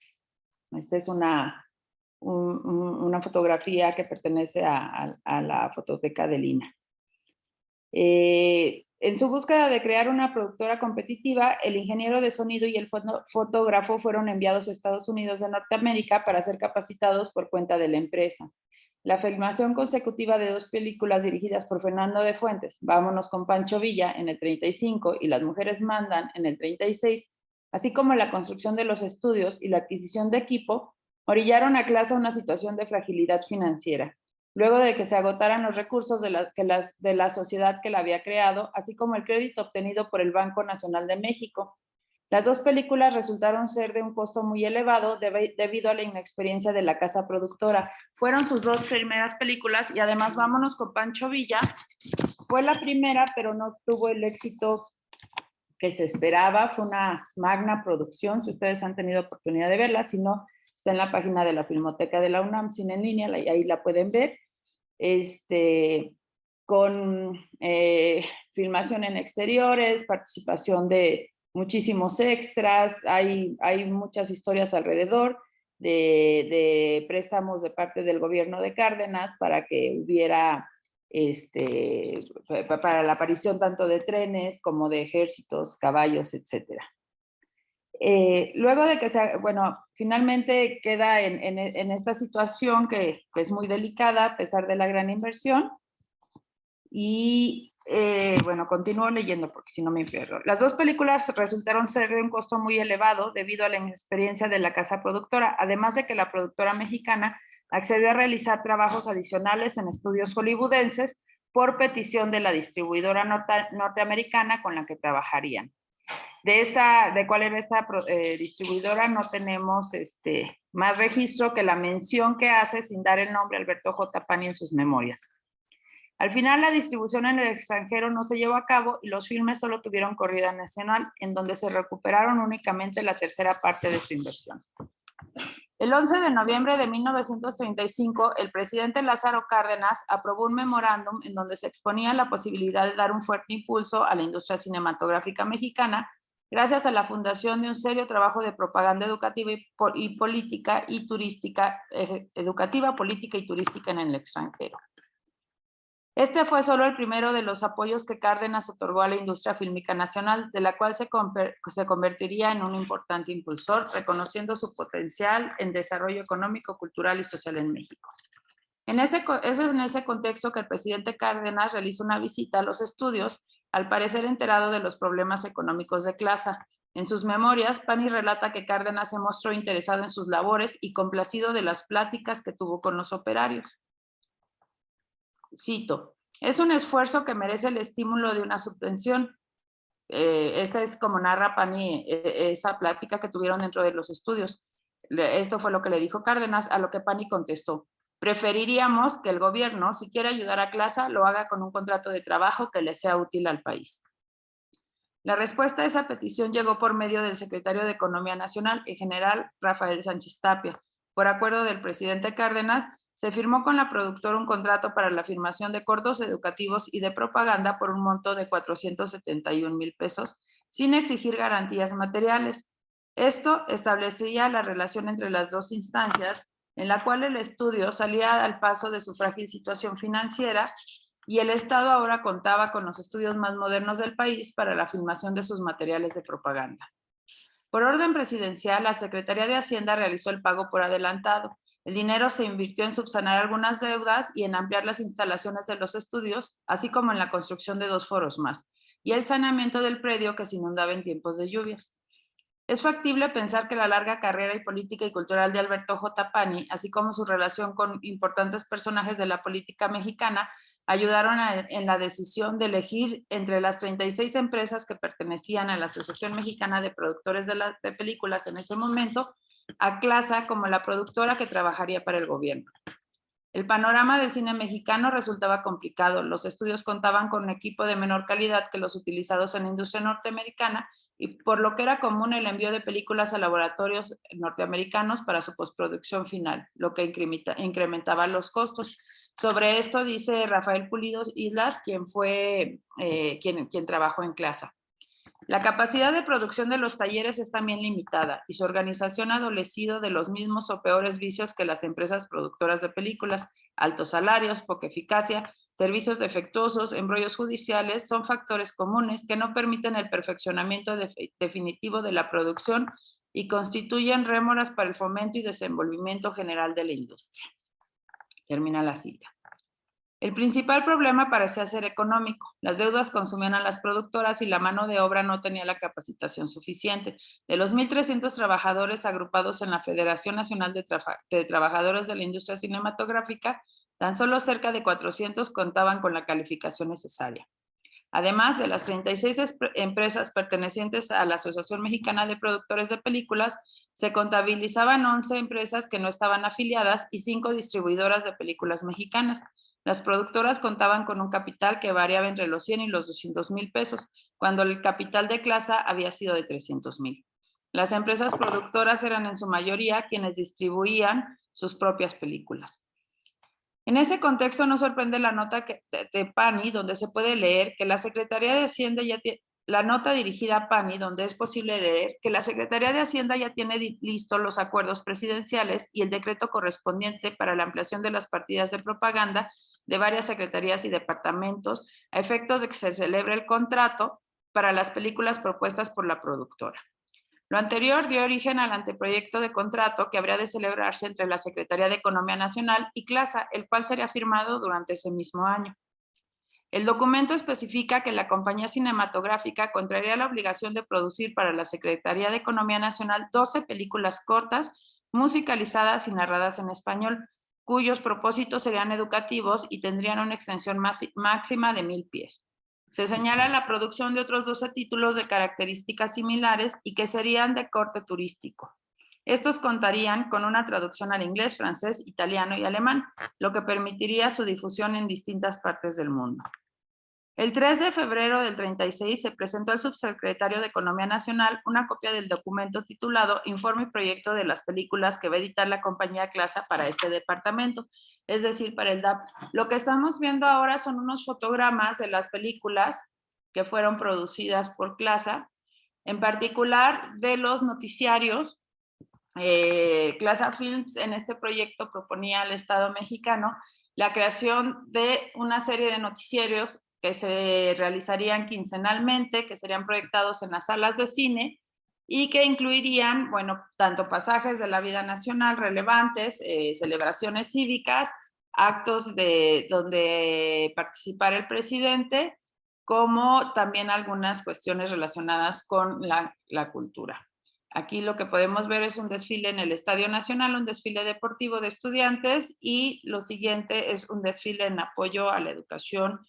Esta es una una fotografía que pertenece a la fototeca de Lina. En su búsqueda de crear una productora competitiva, el ingeniero de sonido y el fotógrafo fueron enviados a Estados Unidos de Norteamérica para ser capacitados por cuenta de la empresa. La filmación consecutiva de 2 películas dirigidas por Fernando de Fuentes, Vámonos con Pancho Villa en el 35 y Las mujeres mandan en el 36, así como la construcción de los estudios y la adquisición de equipo, orillaron a Clasa a una situación de fragilidad financiera, luego de que se agotaran los recursos de la sociedad que la había creado, así como el crédito obtenido por el Banco Nacional de México. Las 2 películas resultaron ser de un costo muy elevado debido a la inexperiencia de la casa productora. Fueron sus 2 primeras películas y además Vámonos con Pancho Villa fue la primera, pero no tuvo el éxito que se esperaba. Fue una magna producción, si ustedes han tenido oportunidad de verla, si no, está en la página de la Filmoteca de la UNAM, Cine en Línea, ahí la pueden ver. Con filmación en exteriores, participación de muchísimos extras, hay muchas historias alrededor de préstamos de parte del gobierno de Cárdenas para que hubiera, para la aparición tanto de trenes como de ejércitos, caballos, etc. Luego de que finalmente queda en esta situación que es muy delicada a pesar de la gran inversión. Y continúo leyendo porque si no me pierdo. Las 2 películas resultaron ser de un costo muy elevado debido a la inexperiencia de la casa productora, además de que la productora mexicana accedió a realizar trabajos adicionales en estudios hollywoodenses por petición de la distribuidora norteamericana con la que trabajarían. De cuál era esta distribuidora no tenemos más registro que la mención que hace sin dar el nombre Alberto J. Pani en sus memorias. Al final, la distribución en el extranjero no se llevó a cabo y los filmes solo tuvieron corrida nacional, en donde se recuperaron únicamente la tercera parte de su inversión. El 11 de noviembre de 1935, el presidente Lázaro Cárdenas aprobó un memorándum en donde se exponía la posibilidad de dar un fuerte impulso a la industria cinematográfica mexicana gracias a la fundación de un serio trabajo de propaganda educativa y política y turística, educativa, política y turística en el extranjero. Este fue solo el primero de los apoyos que Cárdenas otorgó a la industria fílmica nacional, de la cual se convertiría en un importante impulsor, reconociendo su potencial en desarrollo económico, cultural y social en México. Es en ese contexto que el presidente Cárdenas realiza una visita a los estudios, al parecer enterado de los problemas económicos de Clasa. En sus memorias, Pani relata que Cárdenas se mostró interesado en sus labores y complacido de las pláticas que tuvo con los operarios. Cito, es un esfuerzo que merece el estímulo de una subvención. Esta es como narra Pani esa plática que tuvieron dentro de los estudios. Esto fue lo que le dijo Cárdenas, a lo que Pani contestó, preferiríamos que el gobierno, si quiere ayudar a Clasa, lo haga con un contrato de trabajo que le sea útil al país. La respuesta a esa petición llegó por medio del secretario de Economía Nacional, el general Rafael Sánchez Tapia. Por acuerdo del presidente Cárdenas, se firmó con la productora un contrato para la filmación de cortos educativos y de propaganda por un monto de 471,000 pesos, sin exigir garantías materiales. Esto establecía la relación entre las 2 instancias, en la cual el estudio salía al paso de su frágil situación financiera y el Estado ahora contaba con los estudios más modernos del país para la filmación de sus materiales de propaganda. Por orden presidencial, la Secretaría de Hacienda realizó el pago por adelantado. El dinero se invirtió en subsanar algunas deudas y en ampliar las instalaciones de los estudios, así como en la construcción de 2 foros más, y el saneamiento del predio que se inundaba en tiempos de lluvias. Es factible pensar que la larga carrera política y cultural de Alberto J. Pani, así como su relación con importantes personajes de la política mexicana, ayudaron en la decisión de elegir entre las 36 empresas que pertenecían a la Asociación Mexicana de Productores de Películas en ese momento, a Clasa como la productora que trabajaría para el gobierno. El panorama del cine mexicano resultaba complicado. Los estudios contaban con un equipo de menor calidad que los utilizados en la industria norteamericana y por lo que era común el envío de películas a laboratorios norteamericanos para su postproducción final, lo que incrementaba los costos. Sobre esto dice Rafael Pulido Islas, quien trabajó en Clasa. La capacidad de producción de los talleres es también limitada y su organización ha adolecido de los mismos o peores vicios que las empresas productoras de películas. Altos salarios, poca eficacia, servicios defectuosos, embrollos judiciales son factores comunes que no permiten el perfeccionamiento definitivo de la producción y constituyen rémoras para el fomento y desenvolvimiento general de la industria. Termina la cita. El principal problema parecía ser económico. Las deudas consumían a las productoras y la mano de obra no tenía la capacitación suficiente. De los 1,300 trabajadores agrupados en la Federación Nacional de Trabajadores de la Industria Cinematográfica, tan solo cerca de 400 contaban con la calificación necesaria. Además de las 36 empresas pertenecientes a la Asociación Mexicana de Productores de Películas, se contabilizaban 11 empresas que no estaban afiliadas y 5 distribuidoras de películas mexicanas. Las productoras contaban con un capital que variaba entre los 100 y los 200,000 pesos, cuando el capital de Clasa había sido de 300,000. Las empresas productoras eran en su mayoría quienes distribuían sus propias películas. En ese contexto no sorprende la nota de PANI, donde se puede leer que la Secretaría de Hacienda ya tiene, la nota dirigida a PANI, donde es posible leer que la Secretaría de Hacienda ya tiene listos los acuerdos presidenciales y el decreto correspondiente para la ampliación de las partidas de propaganda de varias secretarías y departamentos a efectos de que se celebre el contrato para las películas propuestas por la productora. Lo anterior dio origen al anteproyecto de contrato que habría de celebrarse entre la Secretaría de Economía Nacional y Clasa, el cual sería firmado durante ese mismo año. El documento especifica que la compañía cinematográfica contraería la obligación de producir para la Secretaría de Economía Nacional 12 películas cortas, musicalizadas y narradas en español, cuyos propósitos serían educativos y tendrían una extensión máxima de 1,000 pies. Se señala la producción de otros 12 títulos de características similares y que serían de corte turístico. Estos contarían con una traducción al inglés, francés, italiano y alemán, lo que permitiría su difusión en distintas partes del mundo. El 3 de febrero del 36 se presentó al subsecretario de Economía Nacional una copia del documento titulado Informe y Proyecto de las películas que va a editar la compañía Clasa para este departamento, es decir, para el DAP. Lo que estamos viendo ahora son unos fotogramas de las películas que fueron producidas por Clasa, en particular de los noticiarios. Clasa Films en este proyecto proponía al Estado mexicano la creación de una serie de noticiarios que se realizarían quincenalmente, que serían proyectados en las salas de cine y que incluirían, bueno, tanto pasajes de la vida nacional relevantes, celebraciones cívicas, actos donde participara el presidente, como también algunas cuestiones relacionadas con la cultura. Aquí lo que podemos ver es un desfile en el Estadio Nacional, un desfile deportivo de estudiantes y lo siguiente es un desfile en apoyo a la educación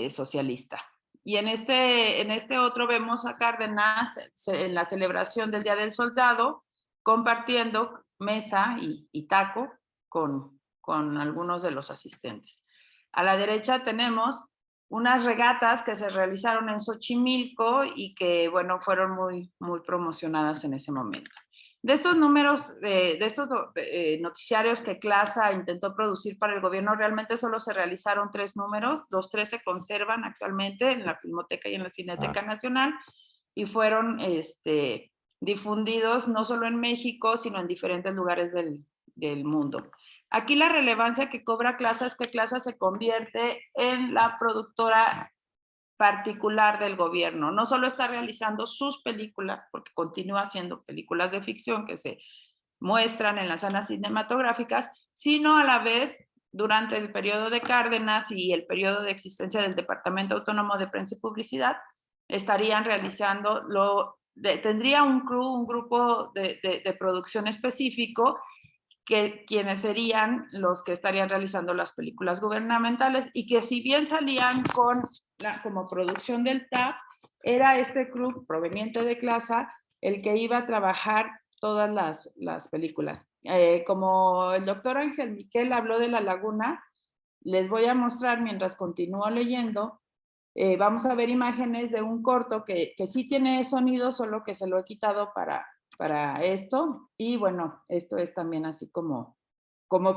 socialista. Y en este otro vemos a Cárdenas en la celebración del Día del Soldado compartiendo mesa y taco con algunos de los asistentes. A la derecha tenemos unas regatas que se realizaron en Xochimilco y que, bueno, fueron muy, muy promocionadas en ese momento. De estos números, de estos noticiarios que Clasa intentó producir para el gobierno, realmente solo se realizaron 3 números, los 3 se conservan actualmente en la Filmoteca y en la Cineteca Nacional y fueron difundidos no solo en México, sino en diferentes lugares del mundo. Aquí la relevancia que cobra Clasa es que Clasa se convierte en la productora particular del gobierno. No solo está realizando sus películas, porque continúa haciendo películas de ficción que se muestran en las salas cinematográficas, sino a la vez, durante el periodo de Cárdenas y el periodo de existencia del Departamento Autónomo de Prensa y Publicidad, estarían realizando, tendría un grupo de producción específico quienes serían los que estarían realizando las películas gubernamentales y que si bien salían como producción del TAP, era este club proveniente de Clasa el que iba a trabajar todas las películas. Como el doctor Ángel Miquel habló de La Laguna, les voy a mostrar mientras continúo leyendo, vamos a ver imágenes de un corto que sí tiene sonido, solo que se lo he quitado para esto, y bueno, esto es también así como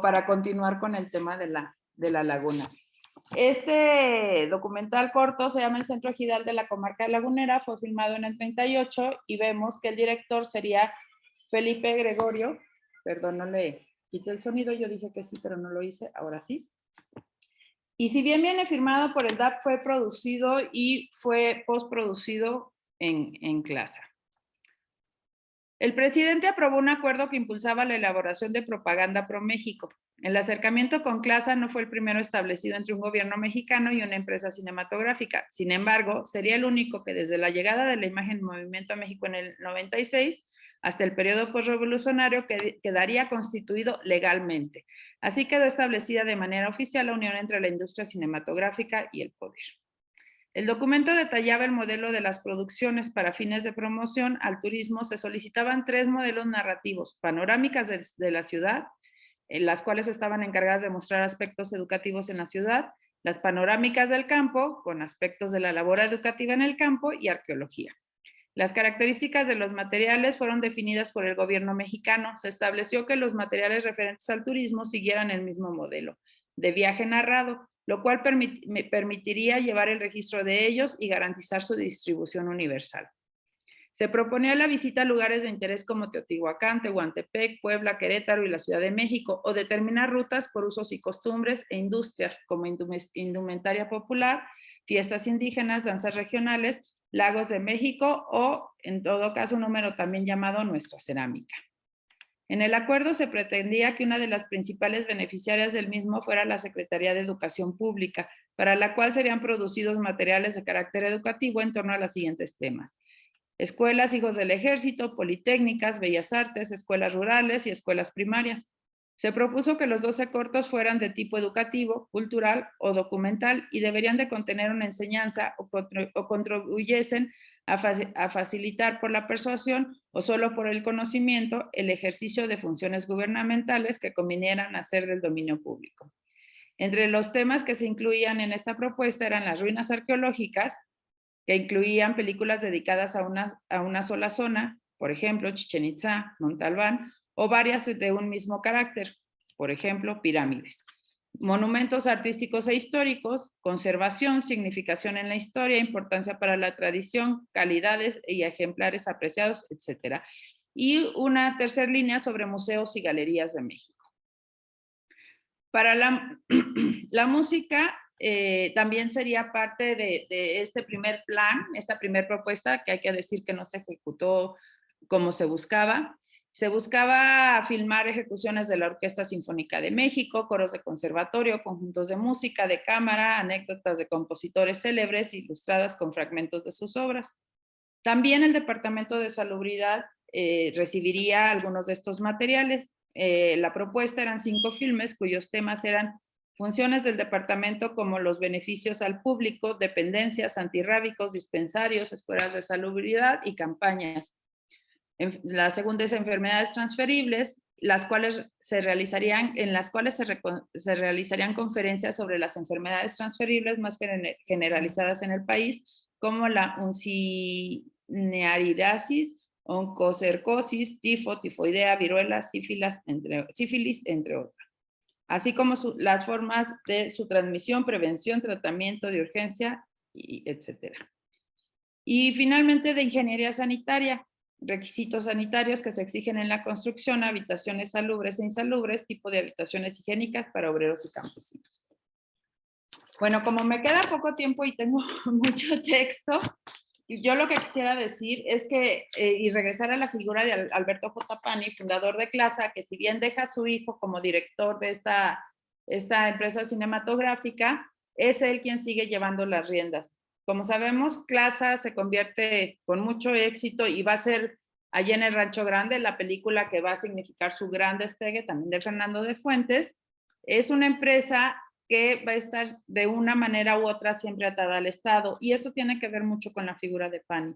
para continuar con el tema de la laguna. Este documental corto se llama El Centro Ejidal de la Comarca Lagunera, fue filmado en el 38 y vemos que el director sería Felipe Gregorio. Perdón, no le quité el sonido, yo dije que sí, pero no lo hice, ahora sí. Y si bien viene firmado por el DAP, fue producido y fue postproducido en Clasa. El presidente aprobó un acuerdo que impulsaba la elaboración de propaganda pro México. El acercamiento con Clasa no fue el primero establecido entre un gobierno mexicano y una empresa cinematográfica. Sin embargo, sería el único que desde la llegada de la imagen Movimiento a México en el 96 hasta el periodo postrevolucionario quedaría constituido legalmente. Así quedó establecida de manera oficial la unión entre la industria cinematográfica y el poder. El documento detallaba el modelo de las producciones para fines de promoción al turismo. Se solicitaban 3 modelos narrativos: panorámicas de la ciudad, en las cuales estaban encargadas de mostrar aspectos educativos en la ciudad, las panorámicas del campo, con aspectos de la labor educativa en el campo, y arqueología. Las características de los materiales fueron definidas por el gobierno mexicano. Se estableció que los materiales referentes al turismo siguieran el mismo modelo de viaje narrado, lo cual permitiría llevar el registro de ellos y garantizar su distribución universal. Se proponía la visita a lugares de interés como Teotihuacán, Tehuantepec, Puebla, Querétaro y la Ciudad de México, o determinar rutas por usos y costumbres e industrias como indumentaria popular, fiestas indígenas, danzas regionales, lagos de México o, en todo caso, un número también llamado Nuestra Cerámica. En el acuerdo se pretendía que una de las principales beneficiarias del mismo fuera la Secretaría de Educación Pública, para la cual serían producidos materiales de carácter educativo en torno a los siguientes temas: escuelas, hijos del ejército, politécnicas, bellas artes, escuelas rurales y escuelas primarias. Se propuso que los 12 cortos fueran de tipo educativo, cultural o documental y deberían de contener una enseñanza o contribuyesen a facilitar por la persuasión o solo por el conocimiento el ejercicio de funciones gubernamentales que convinieran hacer del dominio público. Entre los temas que se incluían en esta propuesta eran las ruinas arqueológicas, que incluían películas dedicadas a una sola zona, por ejemplo, Chichén Itzá, Monte Albán, o varias de un mismo carácter, por ejemplo, pirámides. Monumentos artísticos e históricos, conservación, significación en la historia, importancia para la tradición, calidades y ejemplares apreciados, etc. Y una tercera línea sobre museos y galerías de México. Para la música, también sería parte de este primer plan, esta primera propuesta, que hay que decir que no se ejecutó como se buscaba. Se buscaba filmar ejecuciones de la Orquesta Sinfónica de México, coros de conservatorio, conjuntos de música, de cámara, anécdotas de compositores célebres ilustradas con fragmentos de sus obras. También el Departamento de Salubridad recibiría algunos de estos materiales. La propuesta eran 5 filmes cuyos temas eran funciones del departamento como los beneficios al público, dependencias, antirrábicos, dispensarios, escuelas de salubridad y campañas. La segunda es enfermedades transferibles, en las cuales se realizarían conferencias sobre las enfermedades transferibles más generalizadas en el país, como la uncinearidasis, oncocercosis, tifo, tifoidea, viruela, sífilis, entre otras. Así como las formas de su transmisión, prevención, tratamiento de urgencia, etc. Y finalmente de ingeniería sanitaria, requisitos sanitarios que se exigen en la construcción, habitaciones salubres e insalubres, tipo de habitaciones higiénicas para obreros y campesinos. Bueno, como me queda poco tiempo y tengo mucho texto, yo lo que quisiera decir es que, y regresar a la figura de Alberto J. Pani, fundador de Clasa, que si bien deja a su hijo como director de esta empresa cinematográfica, es él quien sigue llevando las riendas. Como sabemos, Clasa se convierte con mucho éxito y va a ser allá en el Rancho Grande la película que va a significar su gran despegue, también de Fernando de Fuentes. Es una empresa que va a estar de una manera u otra siempre atada al Estado, y esto tiene que ver mucho con la figura de Pani.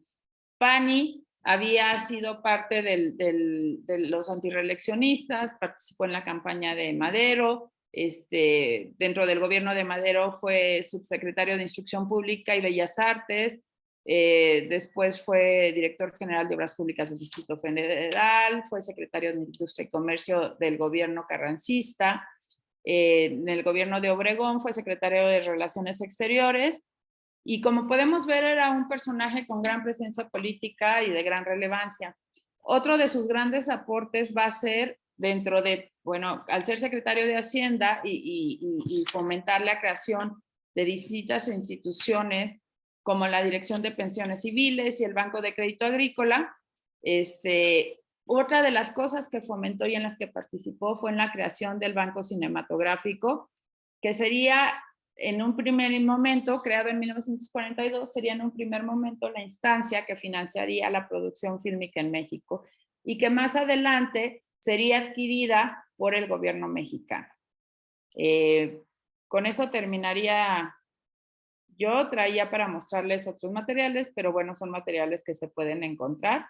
Pani había sido parte de los antireeleccionistas, participó en la campaña de Madero, dentro del gobierno de Madero fue subsecretario de Instrucción Pública y Bellas Artes, después fue director general de Obras Públicas del Distrito Federal, fue secretario de Industria y Comercio del gobierno carrancista. en el gobierno de Obregón, fue secretario de Relaciones Exteriores, y como podemos ver era un personaje con gran presencia política y de gran relevancia. Otro de sus grandes aportes va a ser dentro de, bueno, al ser secretario de Hacienda y fomentar la creación de distintas instituciones como la Dirección de Pensiones Civiles y el Banco de Crédito Agrícola. Otra de las cosas que fomentó y en las que participó fue en la creación del Banco Cinematográfico, que sería en un primer momento, creado en 1942, sería en un primer momento la instancia que financiaría la producción fílmica en México y que más adelante sería adquirida por el gobierno mexicano. Con eso terminaría. Yo traía para mostrarles otros materiales, pero bueno, son materiales que se pueden encontrar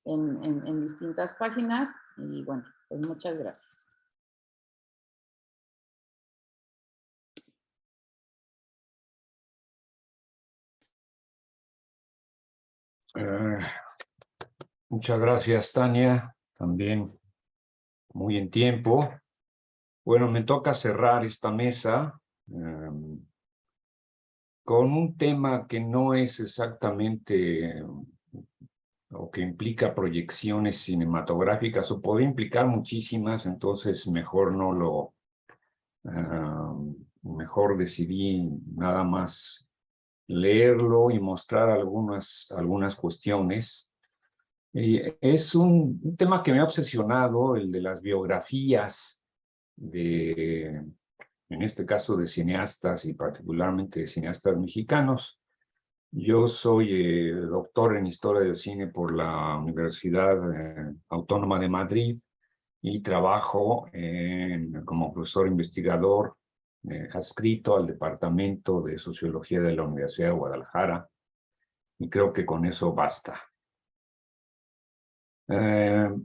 en distintas páginas. Y bueno, pues muchas gracias. Muchas gracias, Tania, también muy en tiempo. Bueno, me toca cerrar esta mesa con un tema que no es exactamente o que implica proyecciones cinematográficas, o puede implicar muchísimas, entonces mejor no lo, mejor decidí nada más leerlo y mostrar algunas cuestiones. Es un tema que me ha obsesionado, el de las biografías en este caso de cineastas y particularmente de cineastas mexicanos. Yo soy doctor en Historia del Cine por la Universidad Autónoma de Madrid y trabajo como profesor investigador adscrito al Departamento de Sociología de la Universidad de Guadalajara, y creo que con eso basta.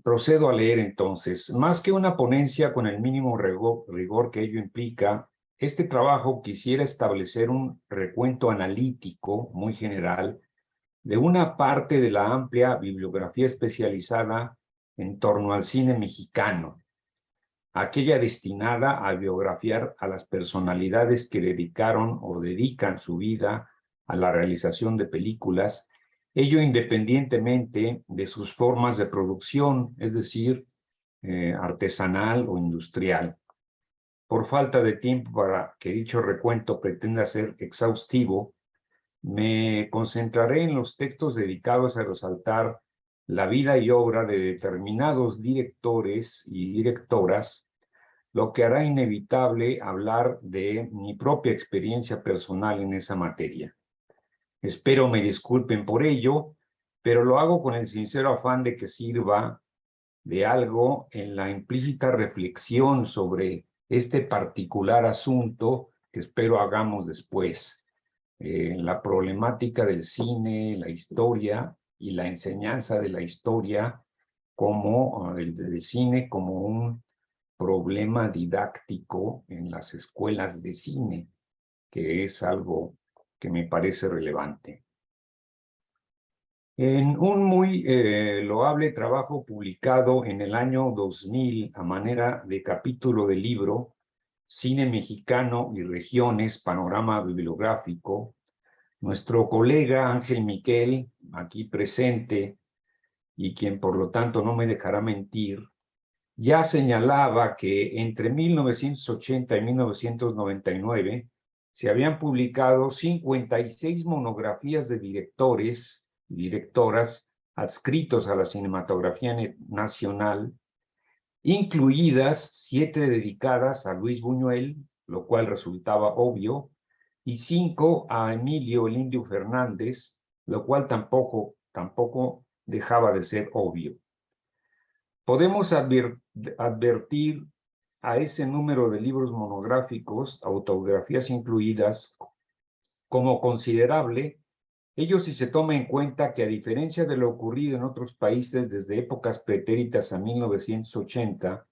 Procedo a leer entonces. Más que una ponencia con el mínimo rigor que ello implica, este trabajo quisiera establecer un recuento analítico muy general de una parte de la amplia bibliografía especializada en torno al cine mexicano, aquella destinada a biografiar a las personalidades que dedicaron o dedican su vida a la realización de películas, ello independientemente de sus formas de producción, es decir, artesanal o industrial. Por falta de tiempo para que dicho recuento pretenda ser exhaustivo, me concentraré en los textos dedicados a resaltar la vida y obra de determinados directores y directoras, lo que hará inevitable hablar de mi propia experiencia personal en esa materia. Espero me disculpen por ello, pero lo hago con el sincero afán de que sirva de algo en la implícita reflexión sobre este particular asunto que espero hagamos después. La problemática del cine, la historia y la enseñanza de la historia como del cine como un problema didáctico en las escuelas de cine, que es algo que me parece relevante. En un muy loable trabajo publicado en el año 2000 a manera de capítulo del libro Cine Mexicano y Regiones, Panorama Bibliográfico, nuestro colega Ángel Miquel, aquí presente, y quien por lo tanto no me dejará mentir, ya señalaba que entre 1980 y 1999 se habían publicado 56 monografías de directores y directoras adscritos a la cinematografía nacional, incluidas 7 dedicadas a Luis Buñuel, lo cual resultaba obvio, y 5 a Emilio el Indio Fernández, lo cual tampoco dejaba de ser obvio. Podemos advertir a ese número de libros monográficos, autobiografías incluidas, como considerable, ello si se toma en cuenta que a diferencia de lo ocurrido en otros países desde épocas pretéritas a 1980,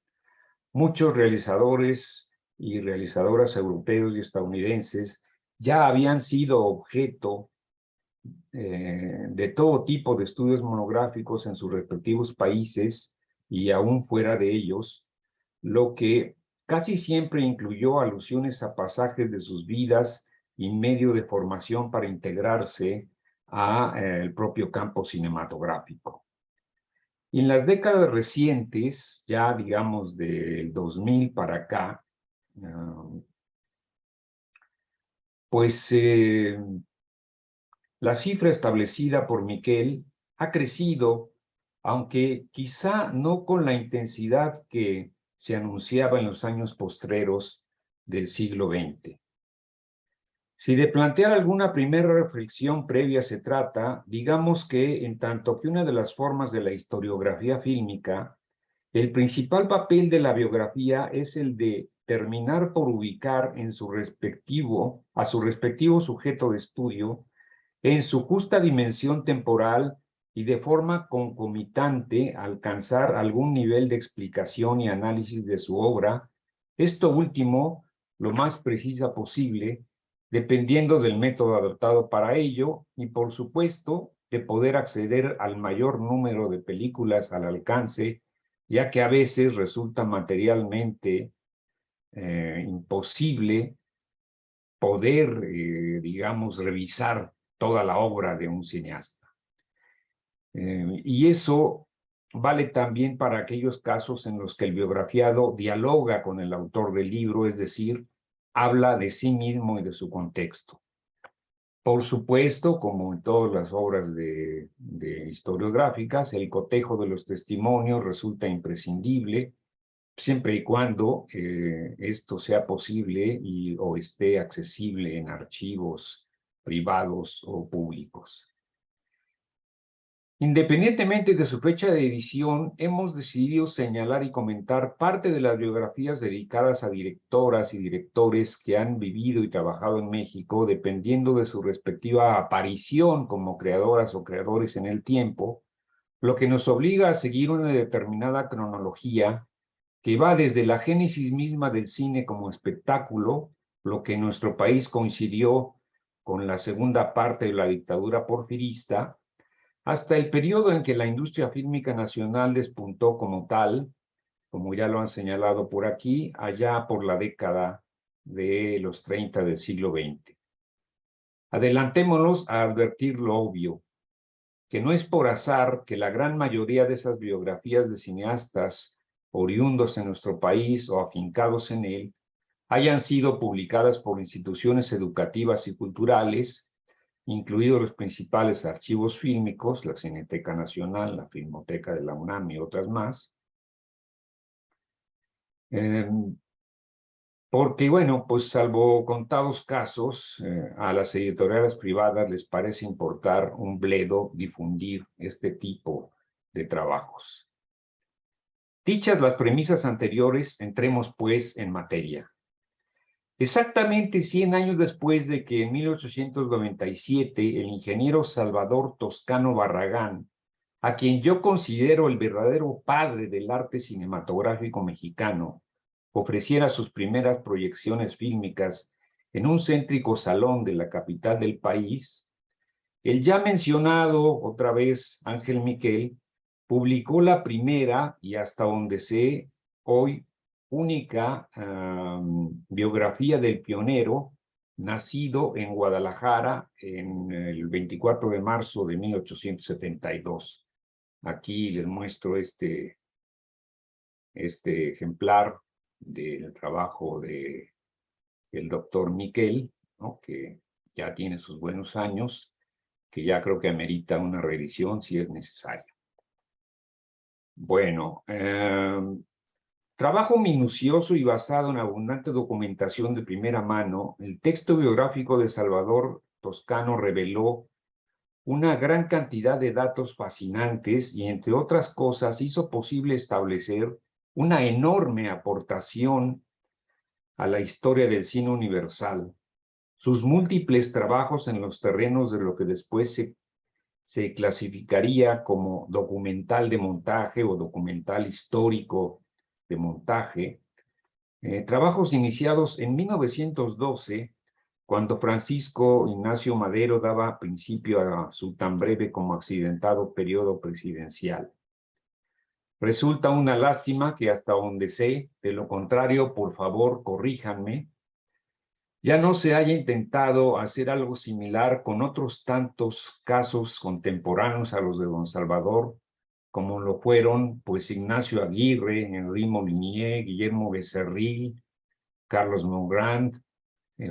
muchos realizadores y realizadoras europeos y estadounidenses ya habían sido objeto de todo tipo de estudios monográficos en sus respectivos países y aún fuera de ellos, lo que casi siempre incluyó alusiones a pasajes de sus vidas y medio de formación para integrarse a el propio campo cinematográfico. Y en las décadas recientes, ya digamos del 2000 para acá, pues la cifra establecida por Miquel ha crecido, aunque quizá no con la intensidad que se anunciaba en los años postreros del siglo XX. Si de plantear alguna primera reflexión previa se trata, digamos que en tanto que una de las formas de la historiografía fílmica, el principal papel de la biografía es el de terminar por ubicar a su respectivo sujeto de estudio en su justa dimensión temporal y de forma concomitante alcanzar algún nivel de explicación y análisis de su obra, esto último lo más precisa posible, dependiendo del método adoptado para ello y, por supuesto, de poder acceder al mayor número de películas al alcance, ya que a veces resulta materialmente imposible poder, digamos, revisar toda la obra de un cineasta. Y eso vale también para aquellos casos en los que el biografiado dialoga con el autor del libro, es decir, habla de sí mismo y de su contexto. Por supuesto, como en todas las obras de historiográficas, el cotejo de los testimonios resulta imprescindible, siempre y cuando esto sea posible o esté accesible en archivos privados o públicos. Independientemente de su fecha de edición, hemos decidido señalar y comentar parte de las biografías dedicadas a directoras y directores que han vivido y trabajado en México, dependiendo de su respectiva aparición como creadoras o creadores en el tiempo, lo que nos obliga a seguir una determinada cronología que va desde la génesis misma del cine como espectáculo, lo que en nuestro país coincidió con la segunda parte de la dictadura porfirista, hasta el periodo en que la industria fílmica nacional despuntó como tal, como ya lo han señalado por aquí, allá por la década de los 30 del siglo XX. Adelantémonos a advertir lo obvio, que no es por azar que la gran mayoría de esas biografías de cineastas oriundos en nuestro país o afincados en él hayan sido publicadas por instituciones educativas y culturales, incluidos los principales archivos fílmicos, la Cineteca Nacional, la Filmoteca de la UNAM y otras más, porque, bueno, pues salvo contados casos, a las editoriales privadas les parece importar un bledo difundir este tipo de trabajos. Dichas las premisas anteriores, entremos pues en materia. Exactamente 100 años después de que en 1897 el ingeniero Salvador Toscano Barragán, a quien yo considero el verdadero padre del arte cinematográfico mexicano, ofreciera sus primeras proyecciones fílmicas en un céntrico salón de la capital del país, el ya mencionado otra vez Ángel Miquel publicó la primera y hasta donde sé hoy única biografía del pionero, nacido en Guadalajara en el 24 de marzo de 1872. Aquí les muestro este ejemplar del trabajo del doctor Miquel, ¿no?, que ya tiene sus buenos años, que ya creo que amerita una revisión si es necesario. Bueno, trabajo minucioso y basado en abundante documentación de primera mano, el texto biográfico de Salvador Toscano reveló una gran cantidad de datos fascinantes y, entre otras cosas, hizo posible establecer una enorme aportación a la historia del cine universal. Sus múltiples trabajos en los terrenos de lo que después se clasificaría como documental de montaje o documental histórico de montaje, trabajos iniciados en 1912, cuando Francisco Ignacio Madero daba principio a su tan breve como accidentado periodo presidencial. Resulta una lástima que hasta donde sé, de lo contrario, por favor, corríjanme, ya no se haya intentado hacer algo similar con otros tantos casos contemporáneos a los de don Salvador, como lo fueron, pues, Ignacio Aguirre, Henry Molinier, Guillermo Becerril, Carlos Mongrand,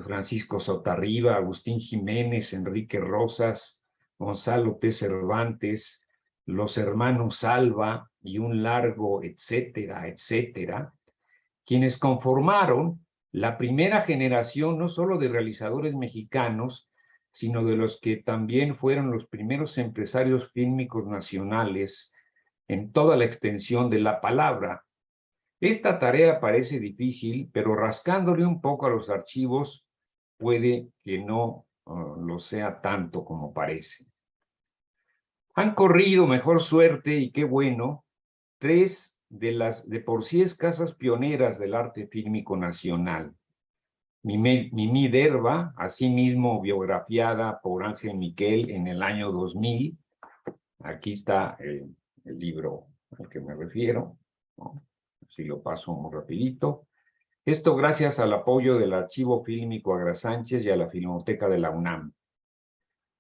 Francisco Sotarriba, Agustín Jiménez, Enrique Rosas, Gonzalo T. Cervantes, los hermanos Alba y un largo etcétera, etcétera, quienes conformaron la primera generación no solo de realizadores mexicanos, sino de los que también fueron los primeros empresarios fílmicos nacionales en toda la extensión de la palabra. Esta tarea parece difícil, pero rascándole un poco a los archivos puede que no lo sea tanto como parece. Han corrido mejor suerte, y qué bueno, tres de las de por sí escasas pioneras del arte fílmico nacional. Mimí Derba, asimismo biografiada por Ángel Miquel en el año 2000. Aquí está el libro al que me refiero, ¿no? Si lo paso muy rapidito. Esto gracias al apoyo del Archivo Fílmico Agra Sánchez y a la Filmoteca de la UNAM.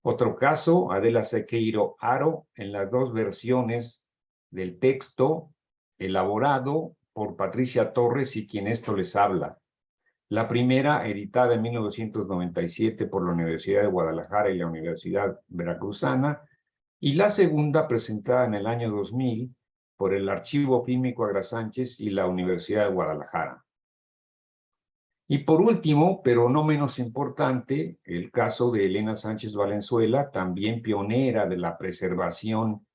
Otro caso, Adela Sequeiro Haro, en las dos versiones del texto elaborado por Patricia Torres y quien esto les habla. La primera, editada en 1997 por la Universidad de Guadalajara y la Universidad Veracruzana, y la segunda, presentada en el año 2000 por el Archivo Fílmico Agra Sánchez y la Universidad de Guadalajara. Y por último, pero no menos importante, el caso de Elena Sánchez Valenzuela, también pionera de la preservación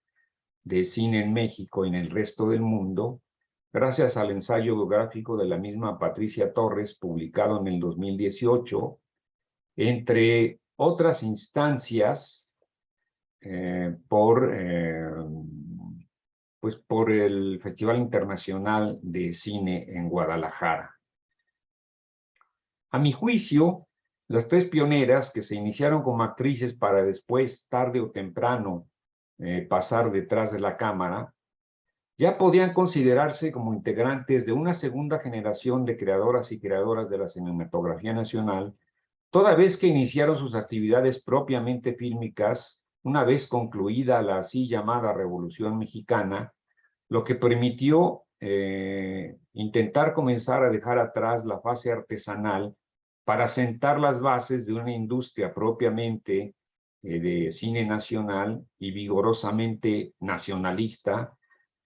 de cine en México y en el resto del mundo, gracias al ensayo biográfico de la misma Patricia Torres, publicado en el 2018, entre otras instancias, por el Festival Internacional de Cine en Guadalajara. A mi juicio, las tres pioneras que se iniciaron como actrices para después, tarde o temprano, pasar detrás de la cámara, ya podían considerarse como integrantes de una segunda generación de creadoras y creadoras de la cinematografía nacional, toda vez que iniciaron sus actividades propiamente fílmicas una vez concluida la así llamada Revolución Mexicana, lo que permitió intentar comenzar a dejar atrás la fase artesanal para sentar las bases de una industria propiamente de cine nacional y vigorosamente nacionalista,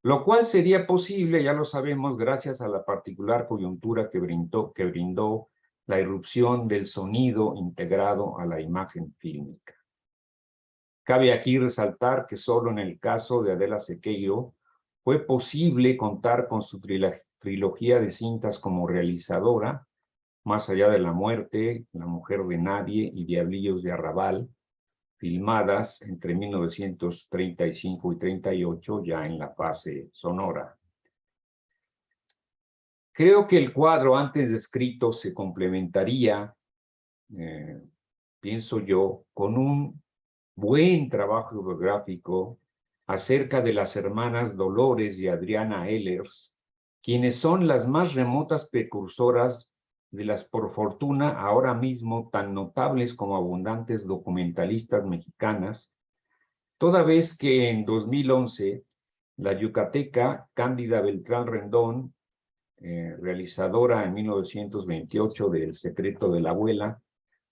lo cual sería posible, ya lo sabemos, gracias a la particular coyuntura que brindó la irrupción del sonido integrado a la imagen fílmica. Cabe aquí resaltar que solo en el caso de Adela Sequeiro fue posible contar con su trilogía de cintas como realizadora, Más allá de la muerte, La mujer de nadie y Diablillos de Arrabal, filmadas entre 1935 y 38, ya en la fase sonora. Creo que el cuadro antes descrito se complementaría, pienso yo, con un buen trabajo biográfico acerca de las hermanas Dolores y Adriana Ehlers, quienes son las más remotas precursoras de las, por fortuna, ahora mismo tan notables como abundantes documentalistas mexicanas, toda vez que en 2011 la yucateca Cándida Beltrán Rendón, realizadora en 1928 de El secreto de la abuela,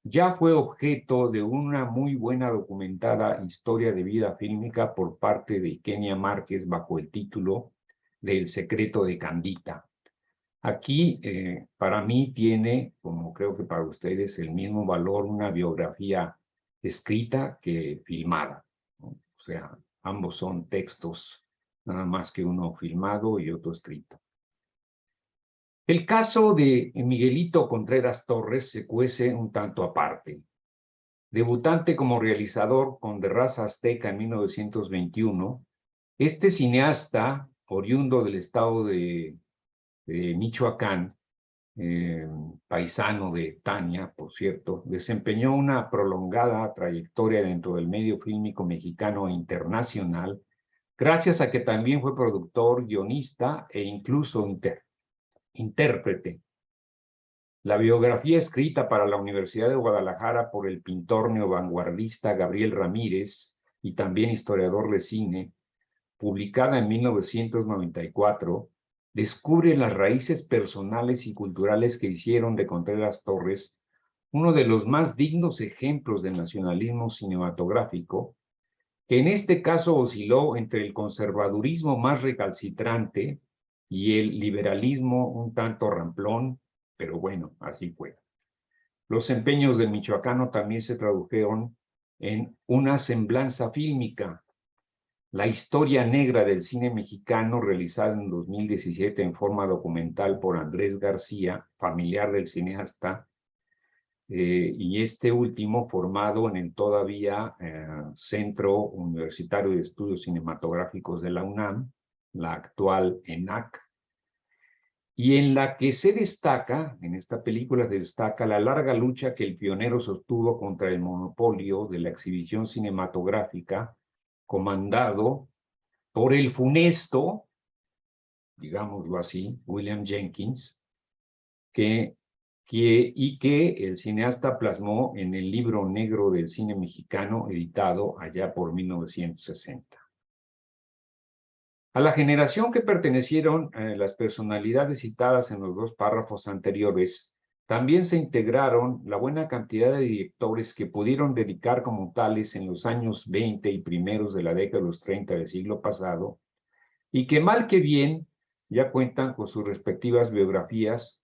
ya fue objeto de una muy buena documentada historia de vida fílmica por parte de Kenia Márquez bajo el título de El secreto de Candita. Aquí, para mí, tiene, como creo que para ustedes, el mismo valor una biografía escrita que filmada, ¿no? O sea, ambos son textos, nada más que uno filmado y otro escrito. El caso de Miguelito Contreras Torres se cuece un tanto aparte. Debutante como realizador con De raza azteca en 1921, este cineasta, oriundo del estado de Michoacán, paisano de Tania, por cierto, desempeñó una prolongada trayectoria dentro del medio fílmico mexicano e internacional, gracias a que también fue productor, guionista e incluso intérprete. La biografía escrita para la Universidad de Guadalajara por el pintor neovanguardista Gabriel Ramírez y también historiador de cine, publicada en 1994, descubre las raíces personales y culturales que hicieron de Contreras Torres uno de los más dignos ejemplos del nacionalismo cinematográfico, que en este caso osciló entre el conservadurismo más recalcitrante y el liberalismo un tanto ramplón, pero bueno, así fue. Los empeños del michoacano también se tradujeron en una semblanza fílmica. La historia negra del cine mexicano, realizada en 2017 en forma documental por Andrés García, familiar del cineasta, y este último formado en el todavía Centro Universitario de Estudios Cinematográficos de la UNAM, la actual ENAC, y en la que se destaca, en esta película se destaca la larga lucha que el pionero sostuvo contra el monopolio de la exhibición cinematográfica, comandado por el funesto, digámoslo así, William Jenkins, que el cineasta plasmó en el Libro Negro del Cine Mexicano, editado allá por 1960. A la generación que pertenecieron las personalidades citadas en los dos párrafos anteriores, también se integraron la buena cantidad de directores que pudieron dedicar como tales en los años 20 y primeros de la década de los 30 del siglo pasado, y que mal que bien ya cuentan con sus respectivas biografías,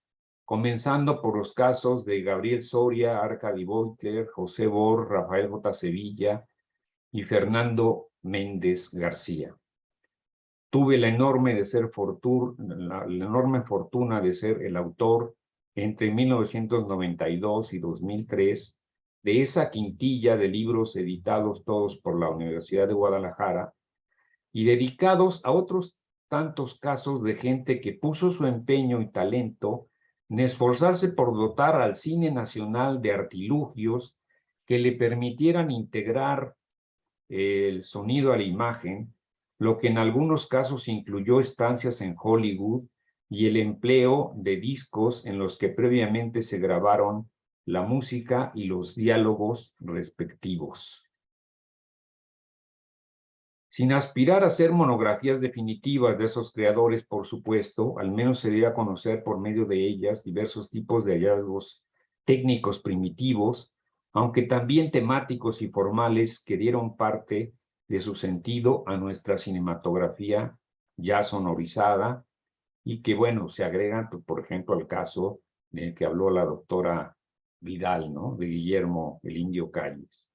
comenzando por los casos de Gabriel Soria, Arcadi Beutler, José Bor, Rafael J. Sevilla y Fernando Méndez García. Tuve la enorme fortuna de ser el autor entre 1992 y 2003 de esa quintilla de libros editados todos por la Universidad de Guadalajara y dedicados a otros tantos casos de gente que puso su empeño y talento en esforzarse por dotar al cine nacional de artilugios que le permitieran integrar el sonido a la imagen, lo que en algunos casos incluyó estancias en Hollywood y el empleo de discos en los que previamente se grabaron la música y los diálogos respectivos. Sin aspirar a hacer monografías definitivas de esos creadores, por supuesto, al menos se debe conocer por medio de ellas diversos tipos de hallazgos técnicos primitivos, aunque también temáticos y formales que dieron parte de su sentido a nuestra cinematografía ya sonorizada y que, bueno, se agregan, por ejemplo, al caso del que habló la doctora Vidal, ¿no? De Guillermo el Indio Calles.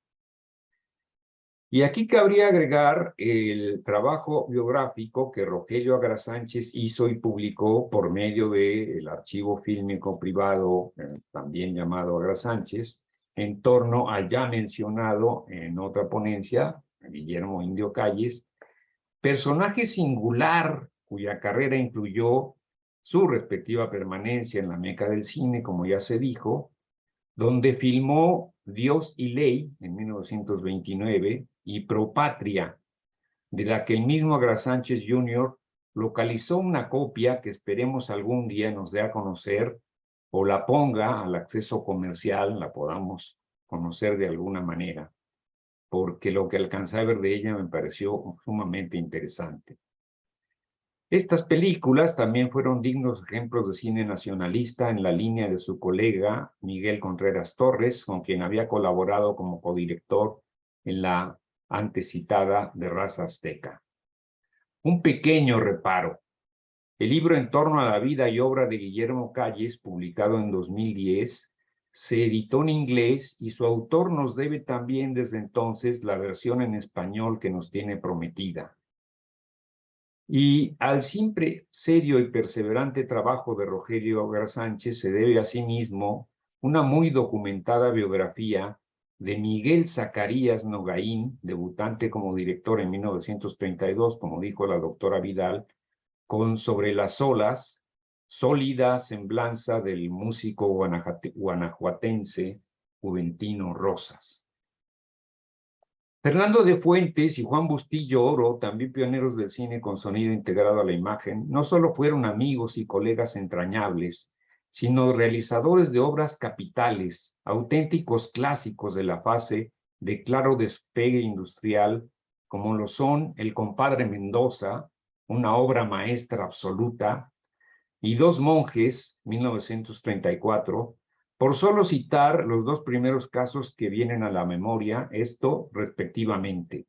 Y aquí cabría agregar el trabajo biográfico que Rogelio Agra Sánchez hizo y publicó por medio del archivo fílmico privado, también llamado Agra Sánchez, en torno al ya mencionado en otra ponencia, Guillermo Indio Calles, personaje singular cuya carrera incluyó su respectiva permanencia en la meca del cine, como ya se dijo, donde filmó Dios y Ley en 1929 y Pro Patria, de la que el mismo Agra Sánchez Jr. localizó una copia que esperemos algún día nos dé a conocer o la ponga al acceso comercial, la podamos conocer de alguna manera, porque lo que alcancé a ver de ella me pareció sumamente interesante. Estas películas también fueron dignos ejemplos de cine nacionalista en la línea de su colega Miguel Contreras Torres, con quien había colaborado como codirector en la antes citada de Raza Azteca. Un pequeño reparo. El libro En torno a la vida y obra de Guillermo Calles, publicado en 2010, se editó en inglés y su autor nos debe también desde entonces la versión en español que nos tiene prometida. Y al siempre serio y perseverante trabajo de Rogelio Agra Sánchez se debe asimismo una muy documentada biografía de Miguel Zacarías Nogaín, debutante como director en 1932, como dijo la doctora Vidal, con Sobre las olas, sólida semblanza del músico guanajuatense Juventino Rosas. Fernando de Fuentes y Juan Bustillo Oro, también pioneros del cine con sonido integrado a la imagen, no solo fueron amigos y colegas entrañables, sino realizadores de obras capitales, auténticos clásicos de la fase de claro despegue industrial, como lo son El compadre Mendoza, una obra maestra absoluta, y Dos monjes, 1934, por solo citar los dos primeros casos que vienen a la memoria, esto respectivamente.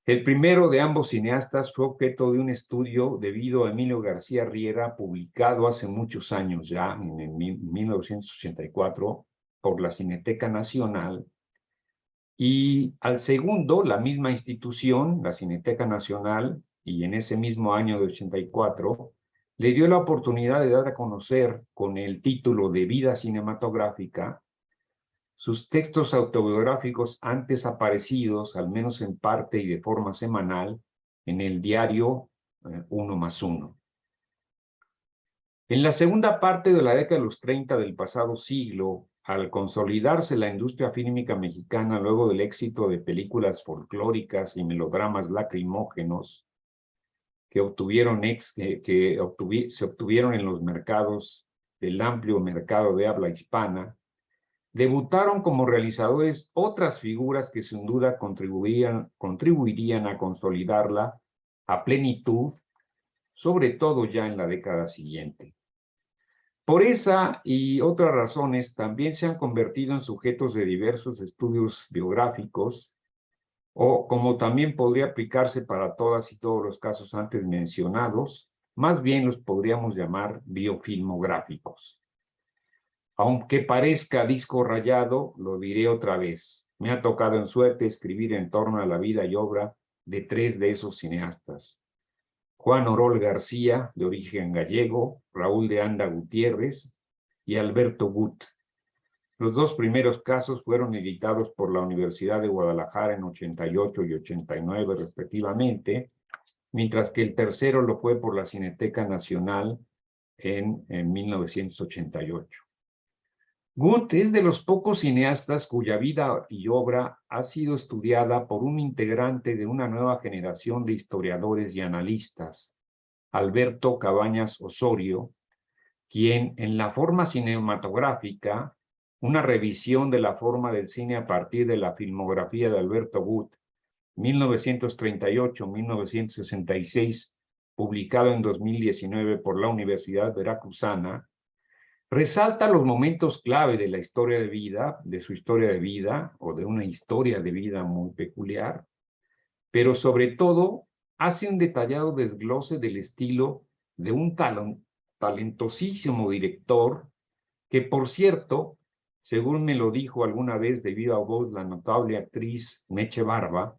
El primero de ambos cineastas fue objeto de un estudio debido a Emilio García Riera, publicado hace muchos años ya, en 1984, por la Cineteca Nacional, y al segundo, la misma institución, la Cineteca Nacional, y en ese mismo año de 84, le dio la oportunidad de dar a conocer con el título de Vida Cinematográfica sus textos autobiográficos antes aparecidos, al menos en parte y de forma semanal, en el diario 1+1. En la segunda parte de la década de los 30 del pasado siglo, al consolidarse la industria fílmica mexicana luego del éxito de películas folclóricas y melodramas lacrimógenos, que se obtuvieron en los mercados del amplio mercado de habla hispana, debutaron como realizadores otras figuras que sin duda contribuirían a consolidarla a plenitud, sobre todo ya en la década siguiente. Por esa y otras razones también se han convertido en sujetos de diversos estudios biográficos, o como también podría aplicarse para todas y todos los casos antes mencionados, más bien los podríamos llamar biofilmográficos. Aunque parezca disco rayado, lo diré otra vez. Me ha tocado en suerte escribir en torno a la vida y obra de tres de esos cineastas. Juan Orol García, de origen gallego, Raúl de Anda Gutiérrez y Alberto Gut. Los dos primeros casos fueron editados por la Universidad de Guadalajara en 88 y 89 respectivamente, mientras que el tercero lo fue por la Cineteca Nacional en 1988. Gut es de los pocos cineastas cuya vida y obra ha sido estudiada por un integrante de una nueva generación de historiadores y analistas, Alberto Cabañas Osorio, quien en la forma cinematográfica, una revisión de la forma del cine a partir de la filmografía de Alberto Gut, 1938-1966, publicado en 2019 por la Universidad Veracruzana, resalta los momentos clave de la historia de vida, de su historia de vida, o de una historia de vida muy peculiar, pero sobre todo hace un detallado desglose del estilo de un talentosísimo director que, por cierto, según me lo dijo alguna vez de viva voz la notable actriz Meche Barba,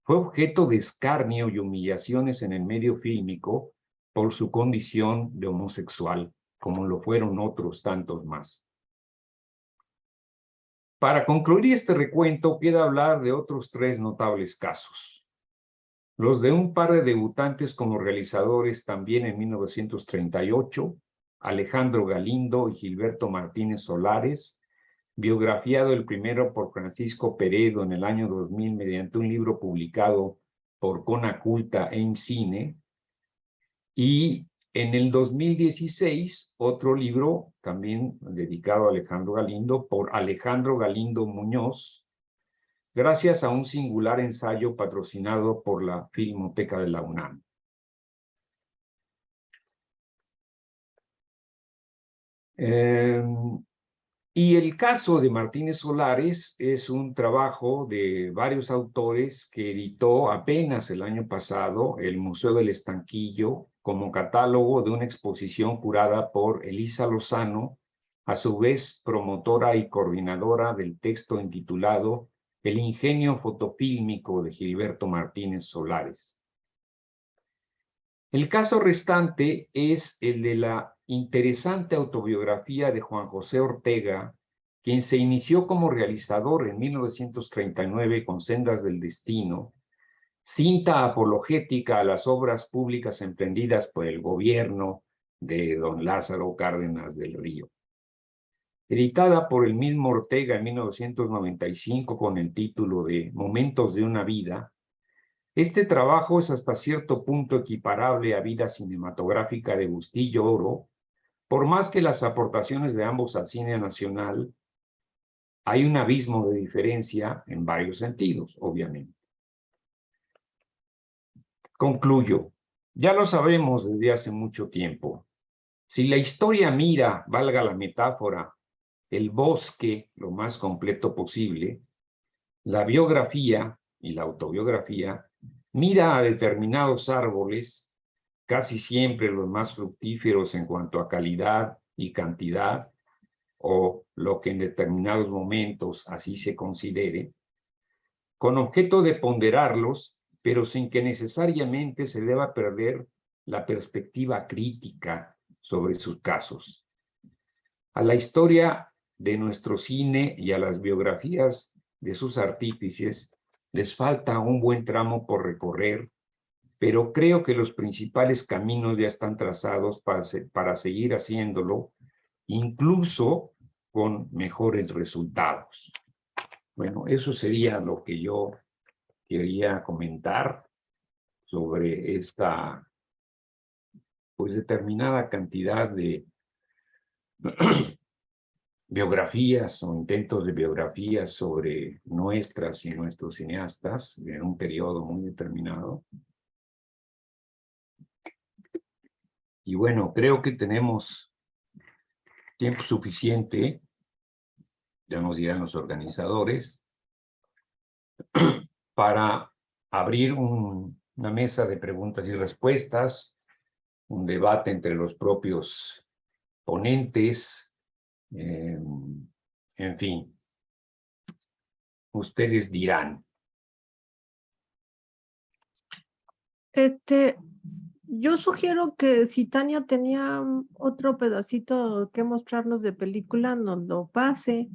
fue objeto de escarnio y humillaciones en el medio fílmico por su condición de homosexual, como lo fueron otros tantos más. Para concluir este recuento, queda hablar de otros tres notables casos. Los de un par de debutantes como realizadores también en 1938, Alejandro Galindo y Gilberto Martínez Solares, biografiado el primero por Francisco Peredo en el año 2000 mediante un libro publicado por Conaculta e IMCINE, y en el 2016 otro libro también dedicado a Alejandro Galindo por Alejandro Galindo Muñoz, gracias a un singular ensayo patrocinado por la Filmoteca de la UNAM. Y el caso de Martínez Solares es un trabajo de varios autores que editó apenas el año pasado el Museo del Estanquillo como catálogo de una exposición curada por Elisa Lozano, a su vez promotora y coordinadora del texto intitulado El ingenio fotofílmico de Gilberto Martínez Solares. El caso restante es el de la interesante autobiografía de Juan José Ortega, quien se inició como realizador en 1939 con Sendas del Destino, cinta apologética a las obras públicas emprendidas por el gobierno de don Lázaro Cárdenas del Río. editada por el mismo Ortega en 1995 con el título de Momentos de una vida. Este trabajo es hasta cierto punto equiparable a Vida cinematográfica de Bustillo Oro, por más que las aportaciones de ambos al cine nacional hay un abismo de diferencia en varios sentidos, obviamente. Concluyo. Ya lo sabemos desde hace mucho tiempo. Si la historia mira, valga la metáfora, el bosque lo más completo posible, la biografía y la autobiografía mira a determinados árboles, casi siempre los más fructíferos en cuanto a calidad y cantidad, o lo que en determinados momentos así se considere, con objeto de ponderarlos, pero sin que necesariamente se deba perder la perspectiva crítica sobre sus casos. A la historia de nuestro cine y a las biografías de sus artífices les falta un buen tramo por recorrer, pero creo que los principales caminos ya están trazados para seguir haciéndolo, incluso con mejores resultados. Bueno, eso sería lo que yo quería comentar sobre esta, pues, determinada cantidad de biografías o intentos de biografías sobre nuestras y nuestros cineastas en un periodo muy determinado. Y bueno, creo que tenemos tiempo suficiente, ya nos dirán los organizadores, para abrir una mesa de preguntas y respuestas, un debate entre los propios ponentes, en fin, ustedes dirán. Yo sugiero que si Tania tenía otro pedacito que mostrarnos de película, nos lo pase.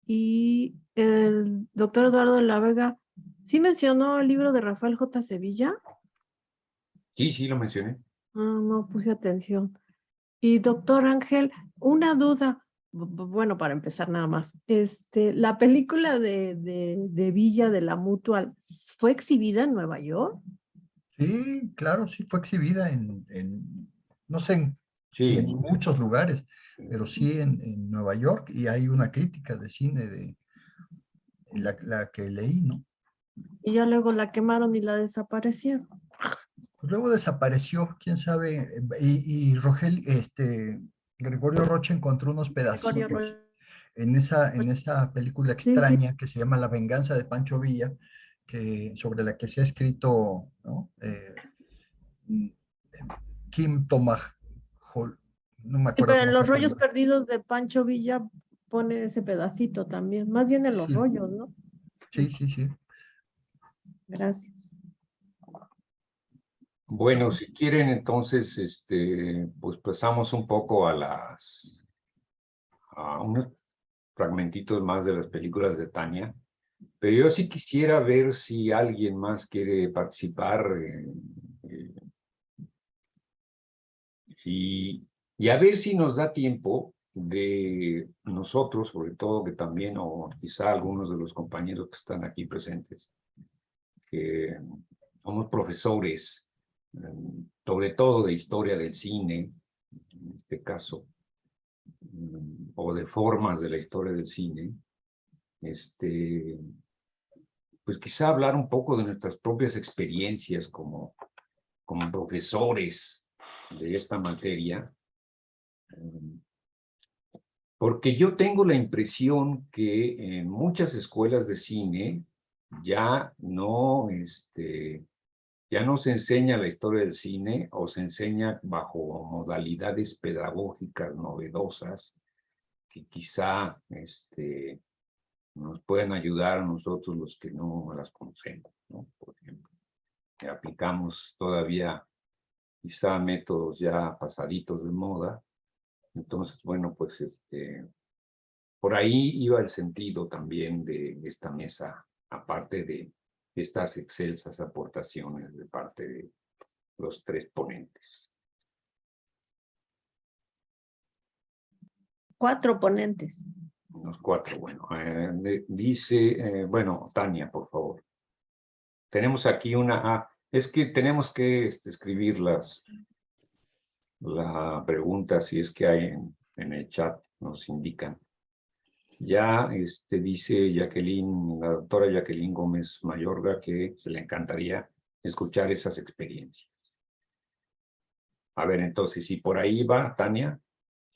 Y el doctor Eduardo de la Vega, ¿sí mencionó el libro de Rafael J. Sevilla? Sí, sí, lo mencioné. No puse atención. Y doctor Ángel, una duda, bueno, para empezar nada más, la película de Villa de la Mutual, ¿fue exhibida en Nueva York? Sí, claro, sí fue exhibida no sé si Sí, en muchos lugares, pero sí en Nueva York, y hay una crítica de cine de la que leí, ¿no? Y ya luego la quemaron y la desaparecieron. Pues luego desapareció, quién sabe, Gregorio Rocha encontró unos Gregorio pedacitos Rocha. en esa película Sí, sí. extraña que se llama La venganza de Pancho Villa, sobre la que se ha escrito, ¿no? Mm, Kim Tomah, no me Sí, acuerdo pero en cómo se los rollos llama. perdidos de Pancho Villa pone ese pedacito también, más bien en los Sí, rollos, ¿no? sí, sí, sí. Gracias. bueno, si quieren, entonces, pues pasamos un poco a unos fragmentitos más de las películas de Tania, pero yo sí quisiera ver si alguien más quiere participar eh, y a ver si nos da tiempo de nosotros, sobre todo que también, o quizá algunos de los compañeros que están aquí presentes, que somos profesores, sobre todo de historia del cine, en este caso, o de formas de la historia del cine, pues quizá hablar un poco de nuestras propias experiencias como profesores de esta materia, porque yo tengo la impresión que en muchas escuelas de cine ya no, ya no se enseña la historia del cine o se enseña bajo modalidades pedagógicas novedosas que quizá nos pueden ayudar a nosotros los que no las conocemos, ¿no? Por ejemplo, que aplicamos todavía quizá métodos ya pasaditos de moda. Entonces, bueno, pues por ahí iba el sentido también de esta mesa, aparte de estas excelsas aportaciones de parte de los tres ponentes. 4 ponentes. Los 4, bueno. Dice, bueno, Tania, por favor. Tenemos aquí una... es que tenemos que escribir la pregunta, si es que hay en el chat, nos indican. Ya dice Jacqueline, la doctora Jacqueline Gómez Mayorga, que se le encantaría escuchar esas experiencias. A ver, entonces, si por ahí va, Tania.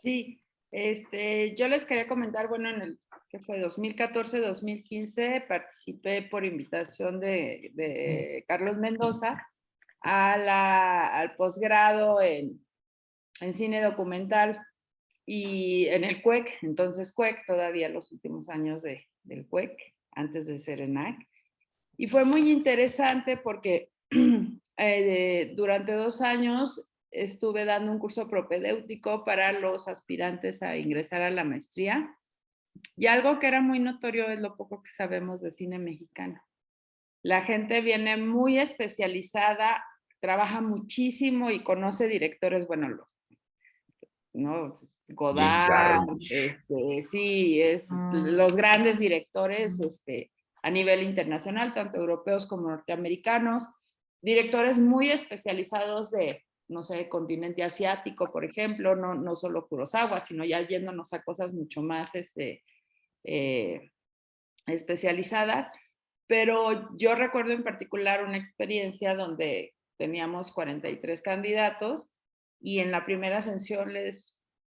Sí, yo les quería comentar, bueno, en el que fue 2014-2015, participé por invitación de Carlos Mendoza al posgrado en cine documental y en el CUEC, entonces CUEC, todavía los últimos años del CUEC, antes de ser ENAC. Y fue muy interesante porque durante 2 años estuve dando un curso propedéutico para los aspirantes a ingresar a la maestría. Y algo que era muy notorio es lo poco que sabemos de cine mexicano. La gente viene muy especializada, trabaja muchísimo y conoce directores, bueno, ¿no? Godard, sí, los grandes directores a nivel internacional, tanto europeos como norteamericanos, directores muy especializados de, no sé, continente asiático, por ejemplo, no solo Kurosawa, sino ya yéndonos a cosas mucho más especializadas. Pero yo recuerdo en particular una experiencia donde teníamos 43 candidatos y en la primera sesión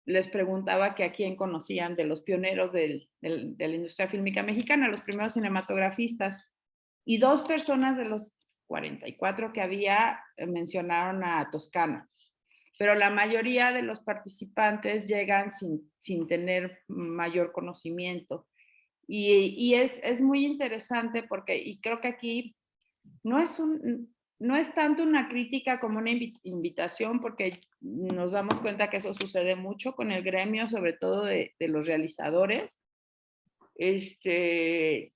les preguntaba que a quién conocían de los pioneros de la industria fílmica mexicana, los primeros cinematografistas. Y 2 personas de los 44 que había mencionaron a Toscano. Pero la mayoría de los participantes llegan sin tener mayor conocimiento. Y es muy interesante porque, y creo que aquí no es tanto una crítica como una invitación, porque nos damos cuenta que eso sucede mucho con el gremio, sobre todo de los realizadores.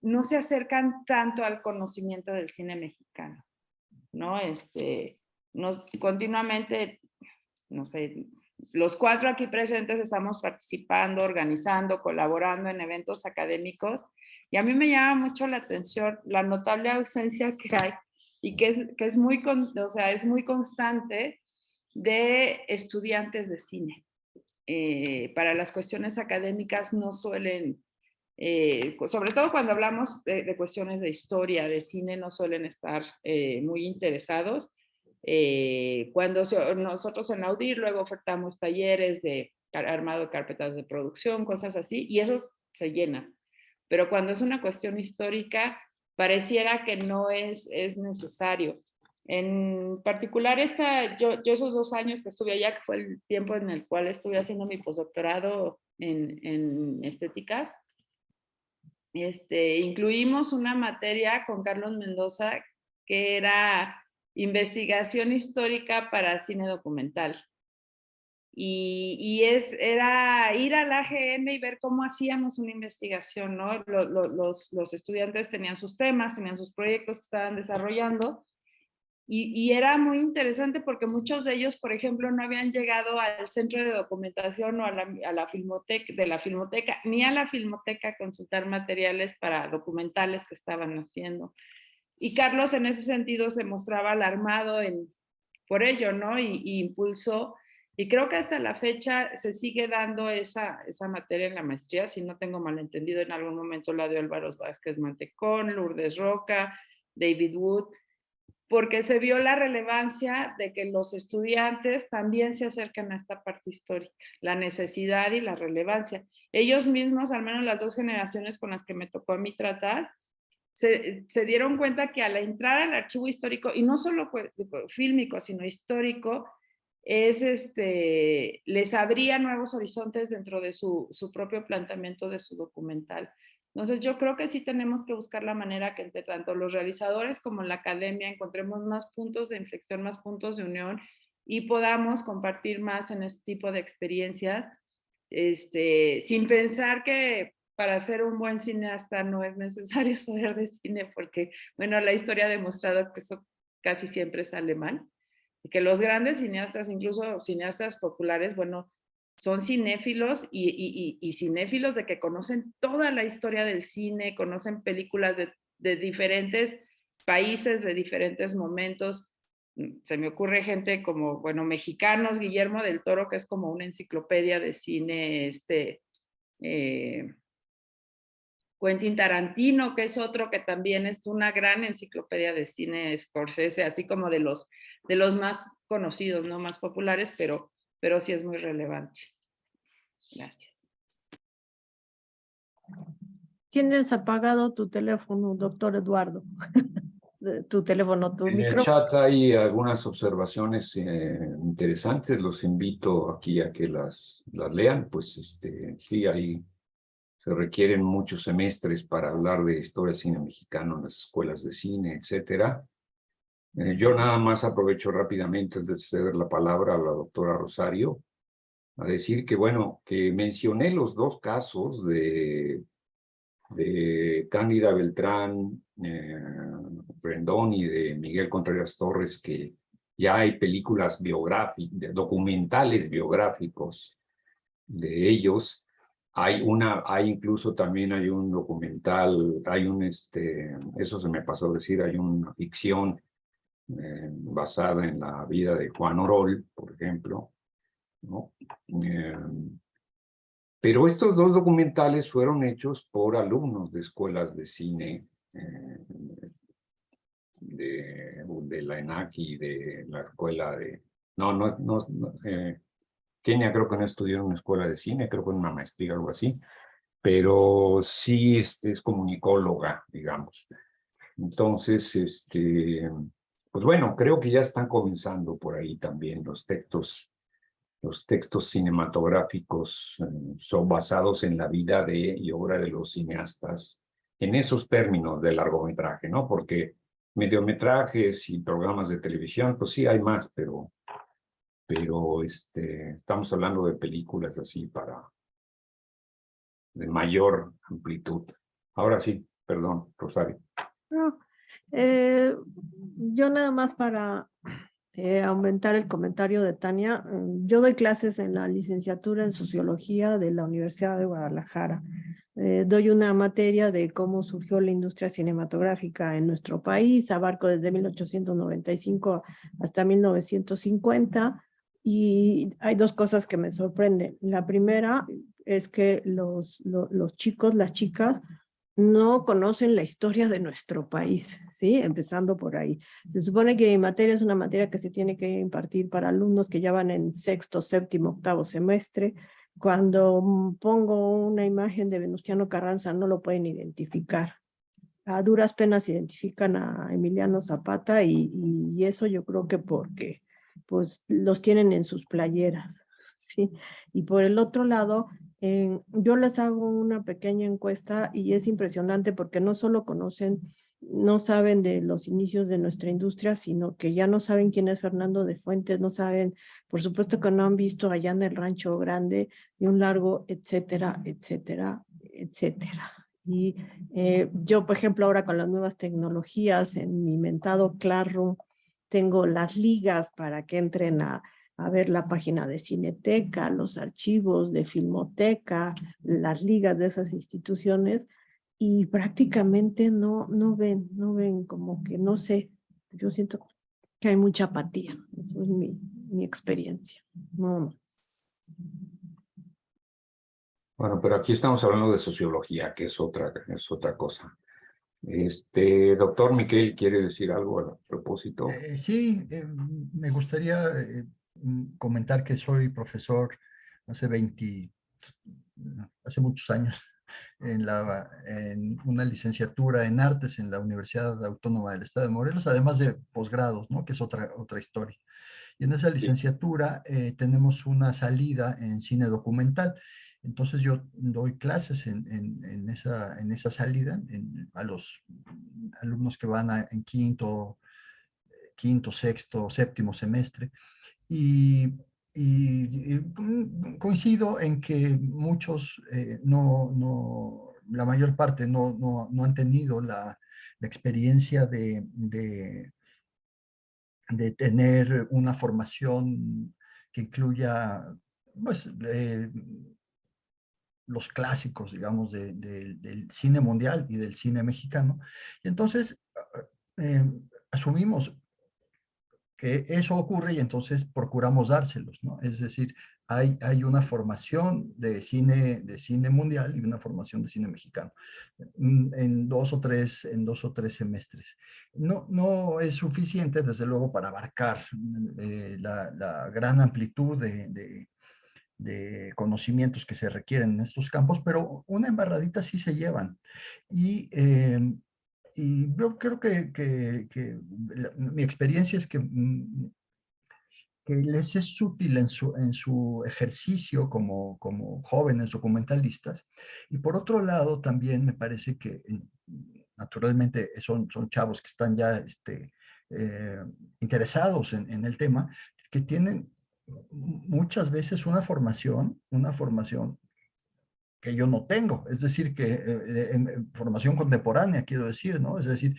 No se acercan tanto al conocimiento del cine mexicano, ¿no? Continuamente, no sé, los 4 aquí presentes estamos participando, organizando, colaborando en eventos académicos y a mí me llama mucho la atención la notable ausencia que hay y que es muy constante de estudiantes de cine. Para las cuestiones académicas no suelen, sobre todo cuando hablamos de cuestiones de historia, de cine, no suelen estar muy interesados. Cuando nosotros en Audir luego ofertamos talleres de armado de carpetas de producción, cosas así, y esos se llenan. Pero cuando es una cuestión histórica, pareciera que no es necesario. En particular, yo esos 2 años que estuve allá, que fue el tiempo en el cual estuve haciendo mi postdoctorado en estéticas, incluimos una materia con Carlos Mendoza que era investigación histórica para cine documental. Y era ir a la AGM y ver cómo hacíamos una investigación, ¿no? Los estudiantes tenían sus temas, tenían sus proyectos que estaban desarrollando y era muy interesante porque muchos de ellos, por ejemplo, no habían llegado al centro de documentación o a la filmoteca, ni a la filmoteca a consultar materiales para documentales que estaban haciendo. Y Carlos en ese sentido se mostraba alarmado por ello, ¿no? Y impulsó, y creo que hasta la fecha se sigue dando esa materia en la maestría, si no tengo malentendido, en algún momento la dio Álvaro Vázquez Mantecón, Lourdes Roca, David Wood, porque se vio la relevancia de que los estudiantes también se acercan a esta parte histórica, la necesidad y la relevancia. Ellos mismos, al menos las 2 generaciones con las que me tocó a mí tratar, se dieron cuenta que al entrar al archivo histórico, y no solo fílmico, sino histórico, les abría nuevos horizontes dentro de su propio planteamiento de su documental. Entonces yo creo que sí tenemos que buscar la manera que entre tanto los realizadores como la academia encontremos más puntos de inflexión, más puntos de unión y podamos compartir más en este tipo de experiencias, sin pensar que para ser un buen cineasta no es necesario saber de cine, porque, bueno, la historia ha demostrado que eso casi siempre sale mal, y que los grandes cineastas, incluso cineastas populares, bueno, son cinéfilos y cinéfilos de que conocen toda la historia del cine, conocen películas de diferentes países, de diferentes momentos. Se me ocurre gente como, bueno, mexicanos, Guillermo del Toro, que es como una enciclopedia de cine, Quentin Tarantino, que es otro que también es una gran enciclopedia de cine, Scorsese, así como de los más conocidos, no más populares, pero sí es muy relevante. Gracias. Tienes apagado tu teléfono, doctor Eduardo. Tu teléfono, tu En el micrófono. chat hay algunas observaciones interesantes, los invito aquí a que las lean, pues sí, ahí se requieren muchos semestres para hablar de historia del cine mexicano en las escuelas de cine, etcétera. Yo nada más aprovecho rápidamente antes de ceder la palabra a la doctora Rosario, a decir que, bueno, que mencioné los dos casos de Cándida Beltrán Rendón y de Miguel Contreras Torres, que ya hay películas biográficas, documentales biográficos de ellos. Hay incluso también hay un documental, eso se me pasó a decir, hay una ficción basada en la vida de Juan Orol, por ejemplo, ¿no? Pero estos dos documentales fueron hechos por alumnos de escuelas de cine de la ENAC y de la escuela de... Kenia creo que no estudió en una escuela de cine, creo que en una maestría o algo así, pero sí es comunicóloga, digamos. Entonces, pues bueno, creo que ya están comenzando por ahí también los textos cinematográficos son basados en la vida y obra de los cineastas, en esos términos de largometraje, ¿no? Porque mediometrajes y programas de televisión, pues sí hay más, pero estamos hablando de películas así de mayor amplitud. Ahora sí, perdón, Rosario. No, yo nada más para aumentar el comentario de Tania. Yo doy clases en la licenciatura en Sociología de la Universidad de Guadalajara. Doy una materia de cómo surgió la industria cinematográfica en nuestro país, abarco desde 1895 hasta 1950, y hay dos cosas que me sorprenden. La primera es que los chicos, las chicas, no conocen la historia de nuestro país, ¿sí? Empezando por ahí. Se supone que mi materia es una materia que se tiene que impartir para alumnos que ya van en sexto, séptimo, octavo semestre. Cuando pongo una imagen de Venustiano Carranza, no lo pueden identificar. A duras penas identifican a Emiliano Zapata y eso yo creo que porque pues los tienen en sus playeras, ¿sí? Y por el otro lado, yo les hago una pequeña encuesta y es impresionante porque no solo no saben de los inicios de nuestra industria, sino que ya no saben quién es Fernando de Fuentes, no saben, por supuesto que no han visto Allá en el Rancho Grande, y un largo, etcétera, etcétera, etcétera. Y yo, por ejemplo, ahora con las nuevas tecnologías en mi mentado Classroom, tengo las ligas para que entren a ver la página de Cineteca, los archivos de Filmoteca, las ligas de esas instituciones, y prácticamente no ven, como que no sé. Yo siento que hay mucha apatía. Eso es mi experiencia. No. Bueno, pero aquí estamos hablando de sociología, que es otra cosa. Doctor Miquel, ¿quiere decir algo a propósito? Sí, me gustaría comentar que soy profesor hace hace muchos años en una licenciatura en artes en la Universidad Autónoma del Estado de Morelos, además de posgrados, ¿no? Que es otra historia. Y en esa licenciatura tenemos una salida en cine documental. Entonces yo doy clases en esa salida a los alumnos que van en quinto, sexto, séptimo semestre. Y coincido en que muchos, la mayor parte no han tenido la experiencia de tener una formación que incluya pues, los clásicos, digamos, del cine mundial y del cine mexicano. Y entonces asumimos que eso ocurre y entonces procuramos dárselos, ¿no? Es decir, hay una formación de cine mundial y una formación de cine mexicano en dos o tres semestres. No es suficiente, desde luego, para abarcar la gran amplitud de conocimientos que se requieren en estos campos, pero una embarradita sí se llevan. Y yo creo que mi experiencia es que les es útil en su ejercicio como jóvenes documentalistas. Y por otro lado, también me parece que naturalmente son chavos que están ya interesados en el tema, que tienen muchas veces una formación que yo no tengo, es decir, formación contemporánea, quiero decir, ¿no? Es decir,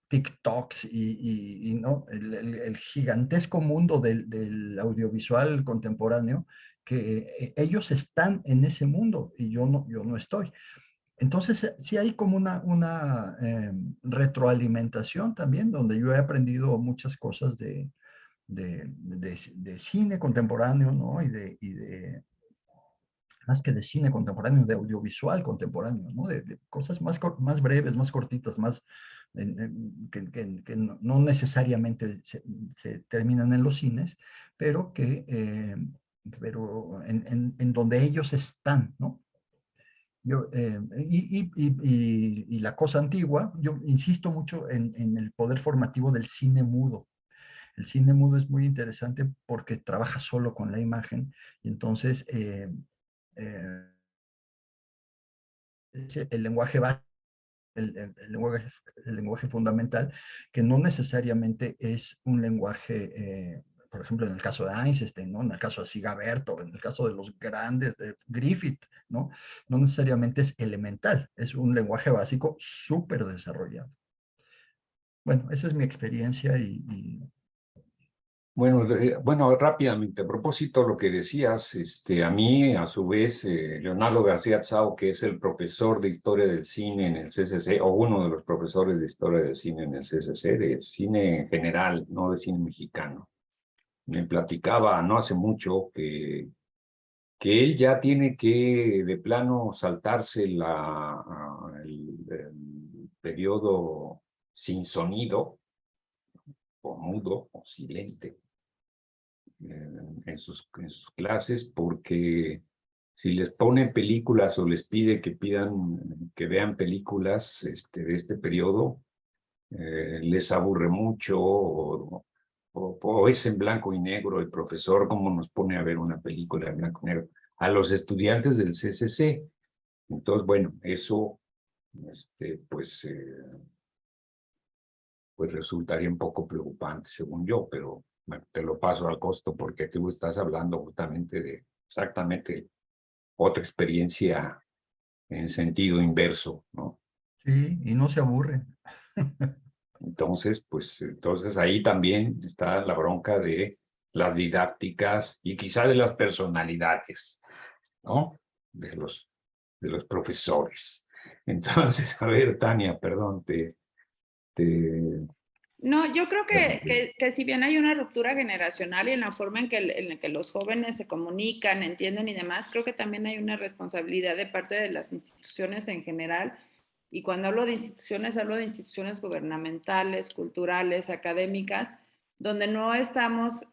TikToks y ¿no? el gigantesco mundo del audiovisual contemporáneo, que ellos están en ese mundo y yo no estoy. Entonces, sí hay como una retroalimentación también, donde yo he aprendido muchas cosas de cine contemporáneo, ¿no? Más que de cine contemporáneo, de audiovisual contemporáneo, ¿no? De cosas más breves, más cortitas, que no necesariamente se terminan en los cines, pero en donde ellos están, ¿no? Y la cosa antigua, yo insisto mucho en el poder formativo del cine mudo. El cine mudo es muy interesante porque trabaja solo con la imagen y entonces eh, es el lenguaje básico, el lenguaje fundamental, que no necesariamente es un lenguaje, por ejemplo, en el caso de Einstein, ¿no? En el caso de Sigaberto, en el caso de los grandes, de Griffith, ¿no? No necesariamente es elemental, es un lenguaje básico súper desarrollado. Bueno, esa es mi experiencia Bueno, rápidamente, a propósito de lo que decías, a mí, a su vez, Leonardo García Tsao, que es el profesor de Historia del Cine en el CCC, o uno de los profesores de Historia del Cine en el CCC, de cine en general, no de cine mexicano, me platicaba no hace mucho que él ya tiene que de plano saltarse el periodo sin sonido, o mudo, o silente, en sus clases, porque si les pone películas o les pide que vean películas de este periodo, les aburre mucho o es en blanco y negro. El profesor, ¿cómo nos pone a ver una película en blanco y negro? A los estudiantes del CCC. Entonces, bueno, eso pues resultaría un poco preocupante, según yo, pero bueno, te lo paso al costo porque tú estás hablando justamente de exactamente otra experiencia en sentido inverso, ¿no? sí, y no se aburre. Entonces, pues, entonces ahí también está la bronca de las didácticas y quizá de las personalidades, ¿no? De los profesores. Entonces, a ver, Tania, perdón, No, yo creo que si bien hay una ruptura generacional y en la forma en la que los jóvenes se comunican, entienden y demás, creo que también hay una responsabilidad de parte de las instituciones en general. Y cuando hablo de instituciones gubernamentales, culturales, académicas, donde no estamos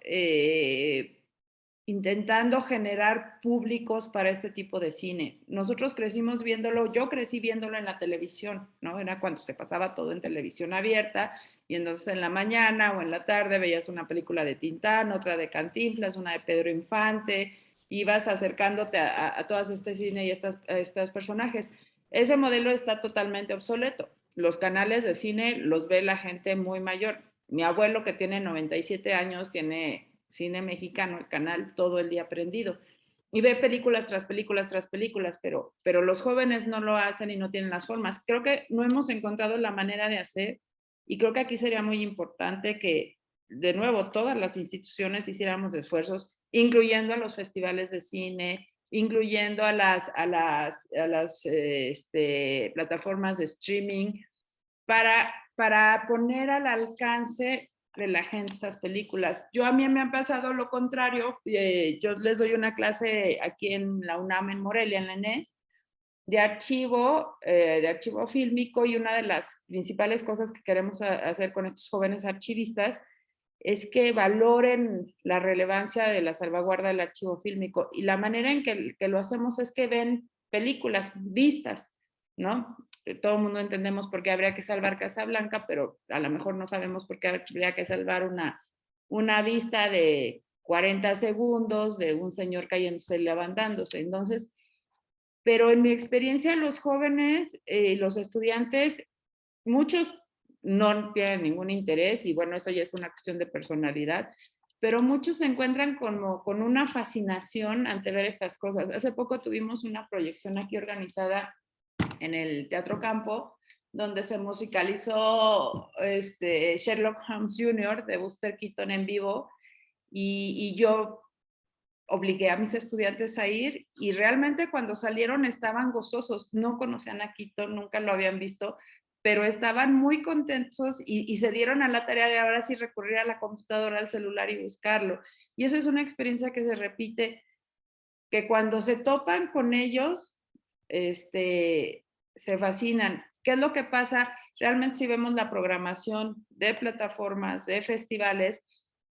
intentando generar públicos para este tipo de cine. Nosotros crecimos viéndolo, yo crecí viéndolo en la televisión, ¿no? Era cuando se pasaba todo en televisión abierta y entonces en la mañana o en la tarde veías una película de Tintán, otra de Cantinflas, una de Pedro Infante, ibas acercándote a todas este cine y a estos personajes. Ese modelo está totalmente obsoleto. Los canales de cine los ve la gente muy mayor. Mi abuelo, que tiene 97 años, tiene cine mexicano, el canal todo el día prendido. Y ve películas tras películas tras películas, pero los jóvenes no lo hacen y no tienen las formas. Creo que no hemos encontrado la manera de hacer y creo que aquí sería muy importante que, de nuevo, todas las instituciones hiciéramos esfuerzos incluyendo a los festivales de cine, incluyendo a las plataformas de streaming, para poner al alcance de la gente esas películas. A mí me ha pasado lo contrario. Yo les doy una clase aquí en la UNAM, en Morelia, en la ENES, de archivo fílmico, y una de las principales cosas que queremos hacer con estos jóvenes archivistas es que valoren la relevancia de la salvaguarda del archivo fílmico, y la manera en que lo hacemos es que ven películas vistas, ¿no? Todo el mundo entendemos por qué habría que salvar Casablanca, pero a lo mejor no sabemos por qué habría que salvar una vista de 40 segundos de un señor cayéndose y levantándose. Entonces, pero en mi experiencia, los jóvenes, los estudiantes, muchos no tienen ningún interés, y bueno, eso ya es una cuestión de personalidad, pero muchos se encuentran como con una fascinación ante ver estas cosas. Hace poco tuvimos una proyección aquí organizada en el Teatro Campo, donde se musicalizó Sherlock Holmes Jr. de Buster Keaton en vivo, y yo obligué a mis estudiantes a ir, y realmente cuando salieron estaban gozosos, no conocían a Keaton, nunca lo habían visto, pero estaban muy contentos y se dieron a la tarea de ahora sí recurrir a la computadora, al celular y buscarlo. Y esa es una experiencia que se repite, que cuando se topan con ellos, se fascinan. ¿Qué es lo que pasa? Realmente si vemos la programación de plataformas, de festivales,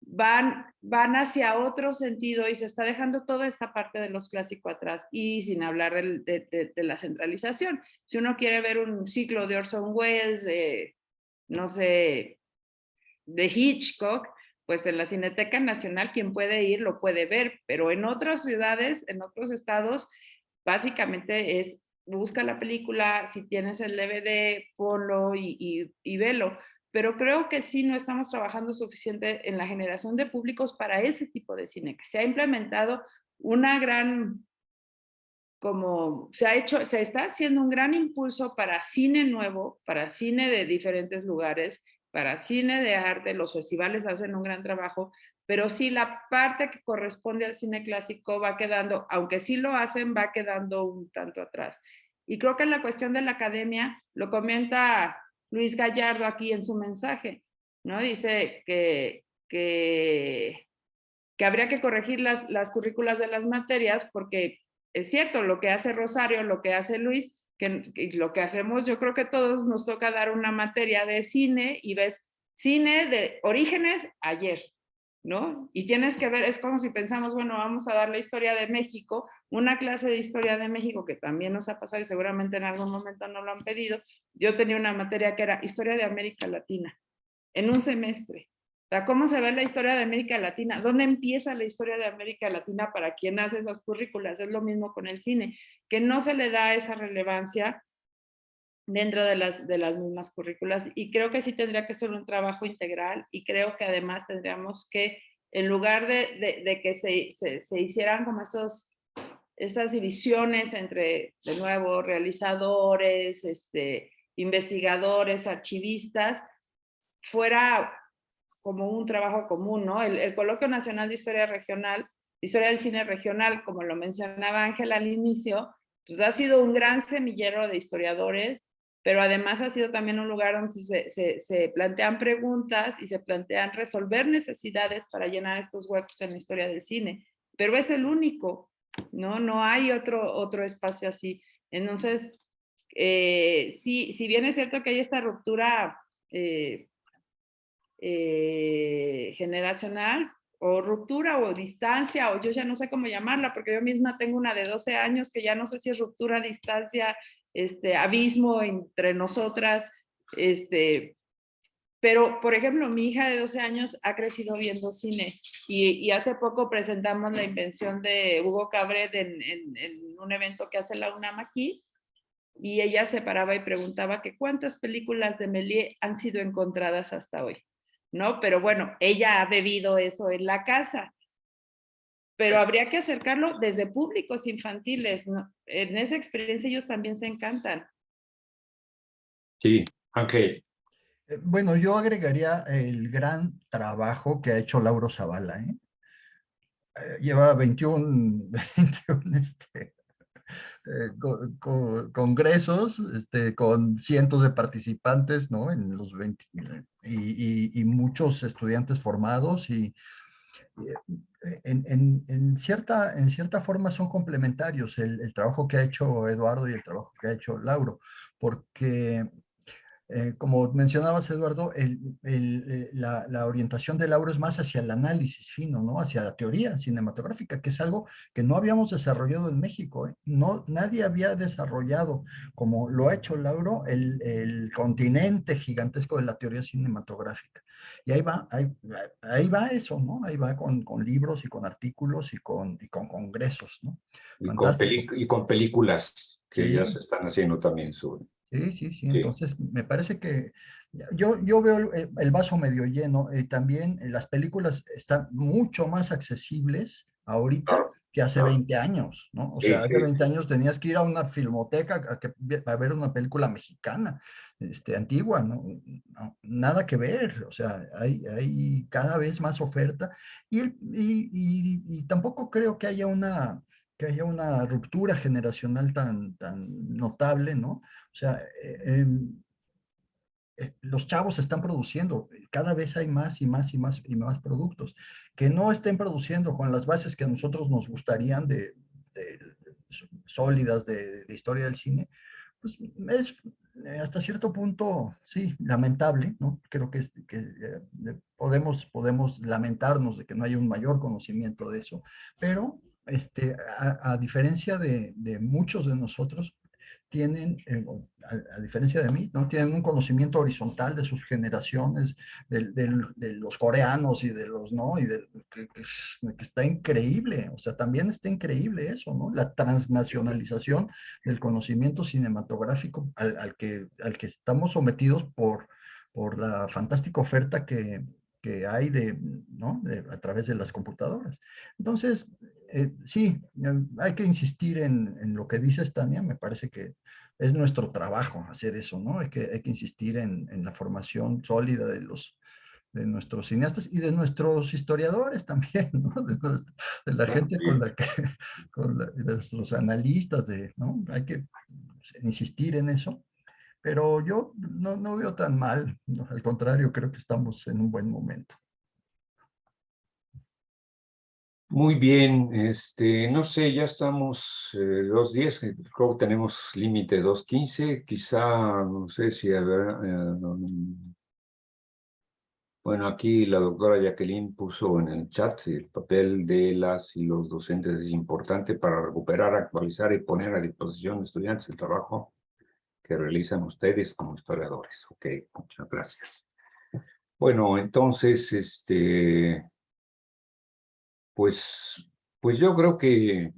van hacia otro sentido, y se está dejando toda esta parte de los clásicos atrás, y sin hablar de la centralización. Si uno quiere ver un ciclo de Orson Welles, no sé, de Hitchcock, pues en la Cineteca Nacional quien puede ir lo puede ver, pero en otras ciudades, en otros estados, básicamente es busca la película, si tienes el DVD, ponlo y velo. Pero creo que sí no estamos trabajando suficiente en la generación de públicos para ese tipo de cine, que se ha implementado una gran, como se está haciendo un gran impulso para cine nuevo, para cine de diferentes lugares, para cine de arte. Los festivales hacen un gran trabajo, pero sí la parte que corresponde al cine clásico va quedando, aunque sí lo hacen, va quedando un tanto atrás. Y creo que en la cuestión de la academia, lo comenta Luis Gallardo aquí en su mensaje, ¿no? Dice que habría que corregir las currículas de las materias, porque es cierto, lo que hace Rosario, lo que hace Luis, que lo que hacemos, yo creo que todos nos toca dar una materia de cine, y ves cine de orígenes ayer, ¿no? Y tienes que ver, es como si pensamos, bueno, vamos a dar la historia de México, una clase de historia de México, que también nos ha pasado y seguramente en algún momento no lo han pedido. Yo tenía una materia que era historia de América Latina, en un semestre. O sea, ¿cómo se ve la historia de América Latina? ¿Dónde empieza la historia de América Latina para quien hace esas currículas? Es lo mismo con el cine, que no se le da esa relevancia dentro de las mismas currículas, y creo que sí tendría que ser un trabajo integral, y creo que además tendríamos que, en lugar de que se hicieran como estas divisiones entre, de nuevo, realizadores, investigadores, archivistas, fuera como un trabajo común, ¿no? El Coloquio Nacional de Historia Regional, Historia del Cine Regional, como lo mencionaba Ángela al inicio, pues ha sido un gran semillero de historiadores, pero además ha sido también un lugar donde se plantean preguntas y se plantean resolver necesidades para llenar estos huecos en la historia del cine, pero es el único, ¿no? No hay otro espacio así. Entonces, sí, si bien es cierto que hay esta ruptura generacional, o ruptura, o distancia, o yo ya no sé cómo llamarla, porque yo misma tengo una de 12 años que ya no sé si es ruptura, distancia, abismo entre nosotras, pero, por ejemplo, mi hija de 12 años ha crecido viendo cine, y hace poco presentamos la invención de Hugo Cabret en un evento que hace la UNAM aquí, y ella se paraba y preguntaba que cuántas películas de Méliès han sido encontradas hasta hoy, ¿no? Pero bueno, ella ha bebido eso en la casa, pero habría que acercarlo desde públicos infantiles, ¿no? En esa experiencia ellos también se encantan. Sí, Ángel. Bueno, yo agregaría el gran trabajo que ha hecho Lauro Zavala, ¿eh? lleva 21, 21 congresos con cientos de participantes, ¿no? En los 20, y muchos estudiantes formados y en cierta forma son complementarios el trabajo que ha hecho Eduardo y el trabajo que ha hecho Lauro, porque como mencionabas, Eduardo, la orientación de Lauro es más hacia el análisis fino, ¿no? Hacia la teoría cinematográfica, que es algo que no habíamos desarrollado en México, ¿eh? No, nadie había desarrollado, como lo ha hecho Lauro, el continente gigantesco de la teoría cinematográfica. Y ahí va eso, ¿no? Ahí va con libros y con artículos y con congresos, ¿no? Fantástico. Y con películas que ya se Sí. están haciendo también sobre. Sí, sí, sí. Sí, Entonces, me parece que yo veo el vaso medio lleno. También las películas están mucho más accesibles ahorita claro, que hace claro. 20 años, ¿no? O sea, Sí, hace sí, 20 años tenías que ir a una filmoteca a ver una película mexicana, antigua, ¿no? Nada que ver. O sea, hay cada vez más oferta y tampoco creo que haya una ruptura generacional tan notable, ¿no? O sea, los chavos están produciendo, cada vez hay más y más y más y más productos. Que no estén produciendo con las bases que a nosotros nos gustarían de sólidas de historia del cine, pues es hasta cierto punto, sí, lamentable, ¿no? Creo podemos lamentarnos de que no haya un mayor conocimiento de eso, pero a diferencia de muchos de nosotros, tienen, a diferencia de mí, ¿no? Tienen un conocimiento horizontal de sus generaciones, de los coreanos y de los, ¿no? Y que está increíble, o sea, también está increíble eso, ¿no? La transnacionalización del conocimiento cinematográfico al que estamos sometidos por la fantástica oferta que hay ¿no? A través de las computadoras. Entonces, sí, hay que insistir en lo que dice Tania, me parece que es nuestro trabajo hacer eso, ¿no? Hay que insistir en la formación sólida de nuestros cineastas y de nuestros historiadores también, ¿no? De la bueno, gente sí. de nuestros analistas, ¿no? Hay que insistir en eso, pero yo no veo tan mal, ¿no? Al contrario, creo que estamos en un buen momento. Muy bien, no sé, ya estamos 2:10, creo que tenemos límite 2:15, quizá, no sé si habrá, bueno, aquí la doctora Jacqueline puso en el chat el papel de las y los docentes es importante para recuperar, actualizar y poner a disposición de estudiantes el trabajo que realizan ustedes como historiadores. Ok, muchas gracias. Bueno, entonces, pues yo creo que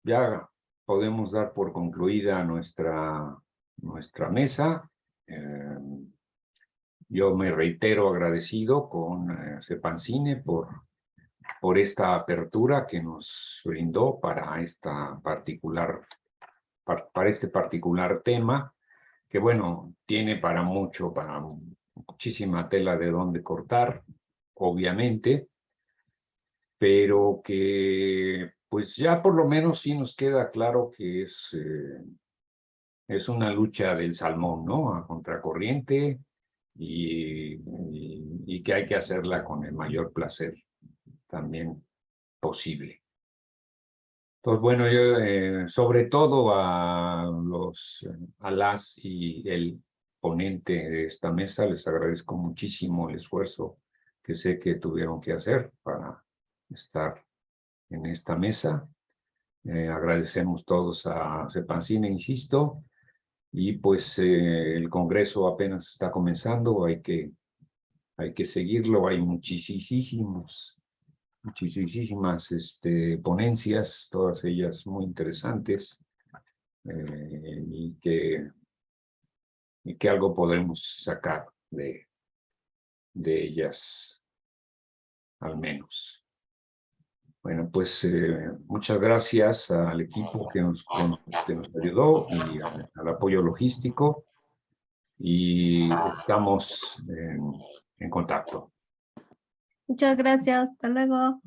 ya podemos dar por concluida nuestra mesa. Yo me reitero agradecido con Sepancine por esta apertura que nos brindó para este particular tema, que bueno, tiene para muchísima tela de dónde cortar, obviamente, pero que pues ya por lo menos sí nos queda claro que es una lucha del salmón, ¿no? A contracorriente y que hay que hacerla con el mayor placer también posible. Entonces, bueno, yo sobre todo a las y el ponente de esta mesa les agradezco muchísimo el esfuerzo que sé que tuvieron que hacer para estar en esta mesa. Agradecemos todos a Sepancine, insisto, y pues el Congreso apenas está comenzando, hay que seguirlo, hay muchísimas ponencias, todas ellas muy interesantes, y que algo podremos sacar de ellas, al menos. Bueno, pues muchas gracias al equipo que nos ayudó y al apoyo logístico, y estamos en contacto. Muchas gracias. Hasta luego.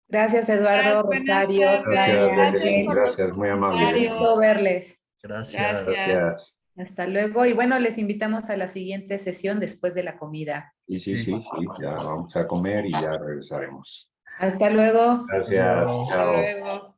Gracias, Eduardo, Buenas Rosario, tardes. Tania, Gracias Ángel. por los Gracias, muy amable. Un comentarios. gusto verles. Gracias. Gracias. Hasta luego. Y bueno, les invitamos a la siguiente sesión después de la comida. Y sí, Sí. ya vamos a comer y ya regresaremos. Hasta luego. Gracias, Adiós. Hasta chao. luego.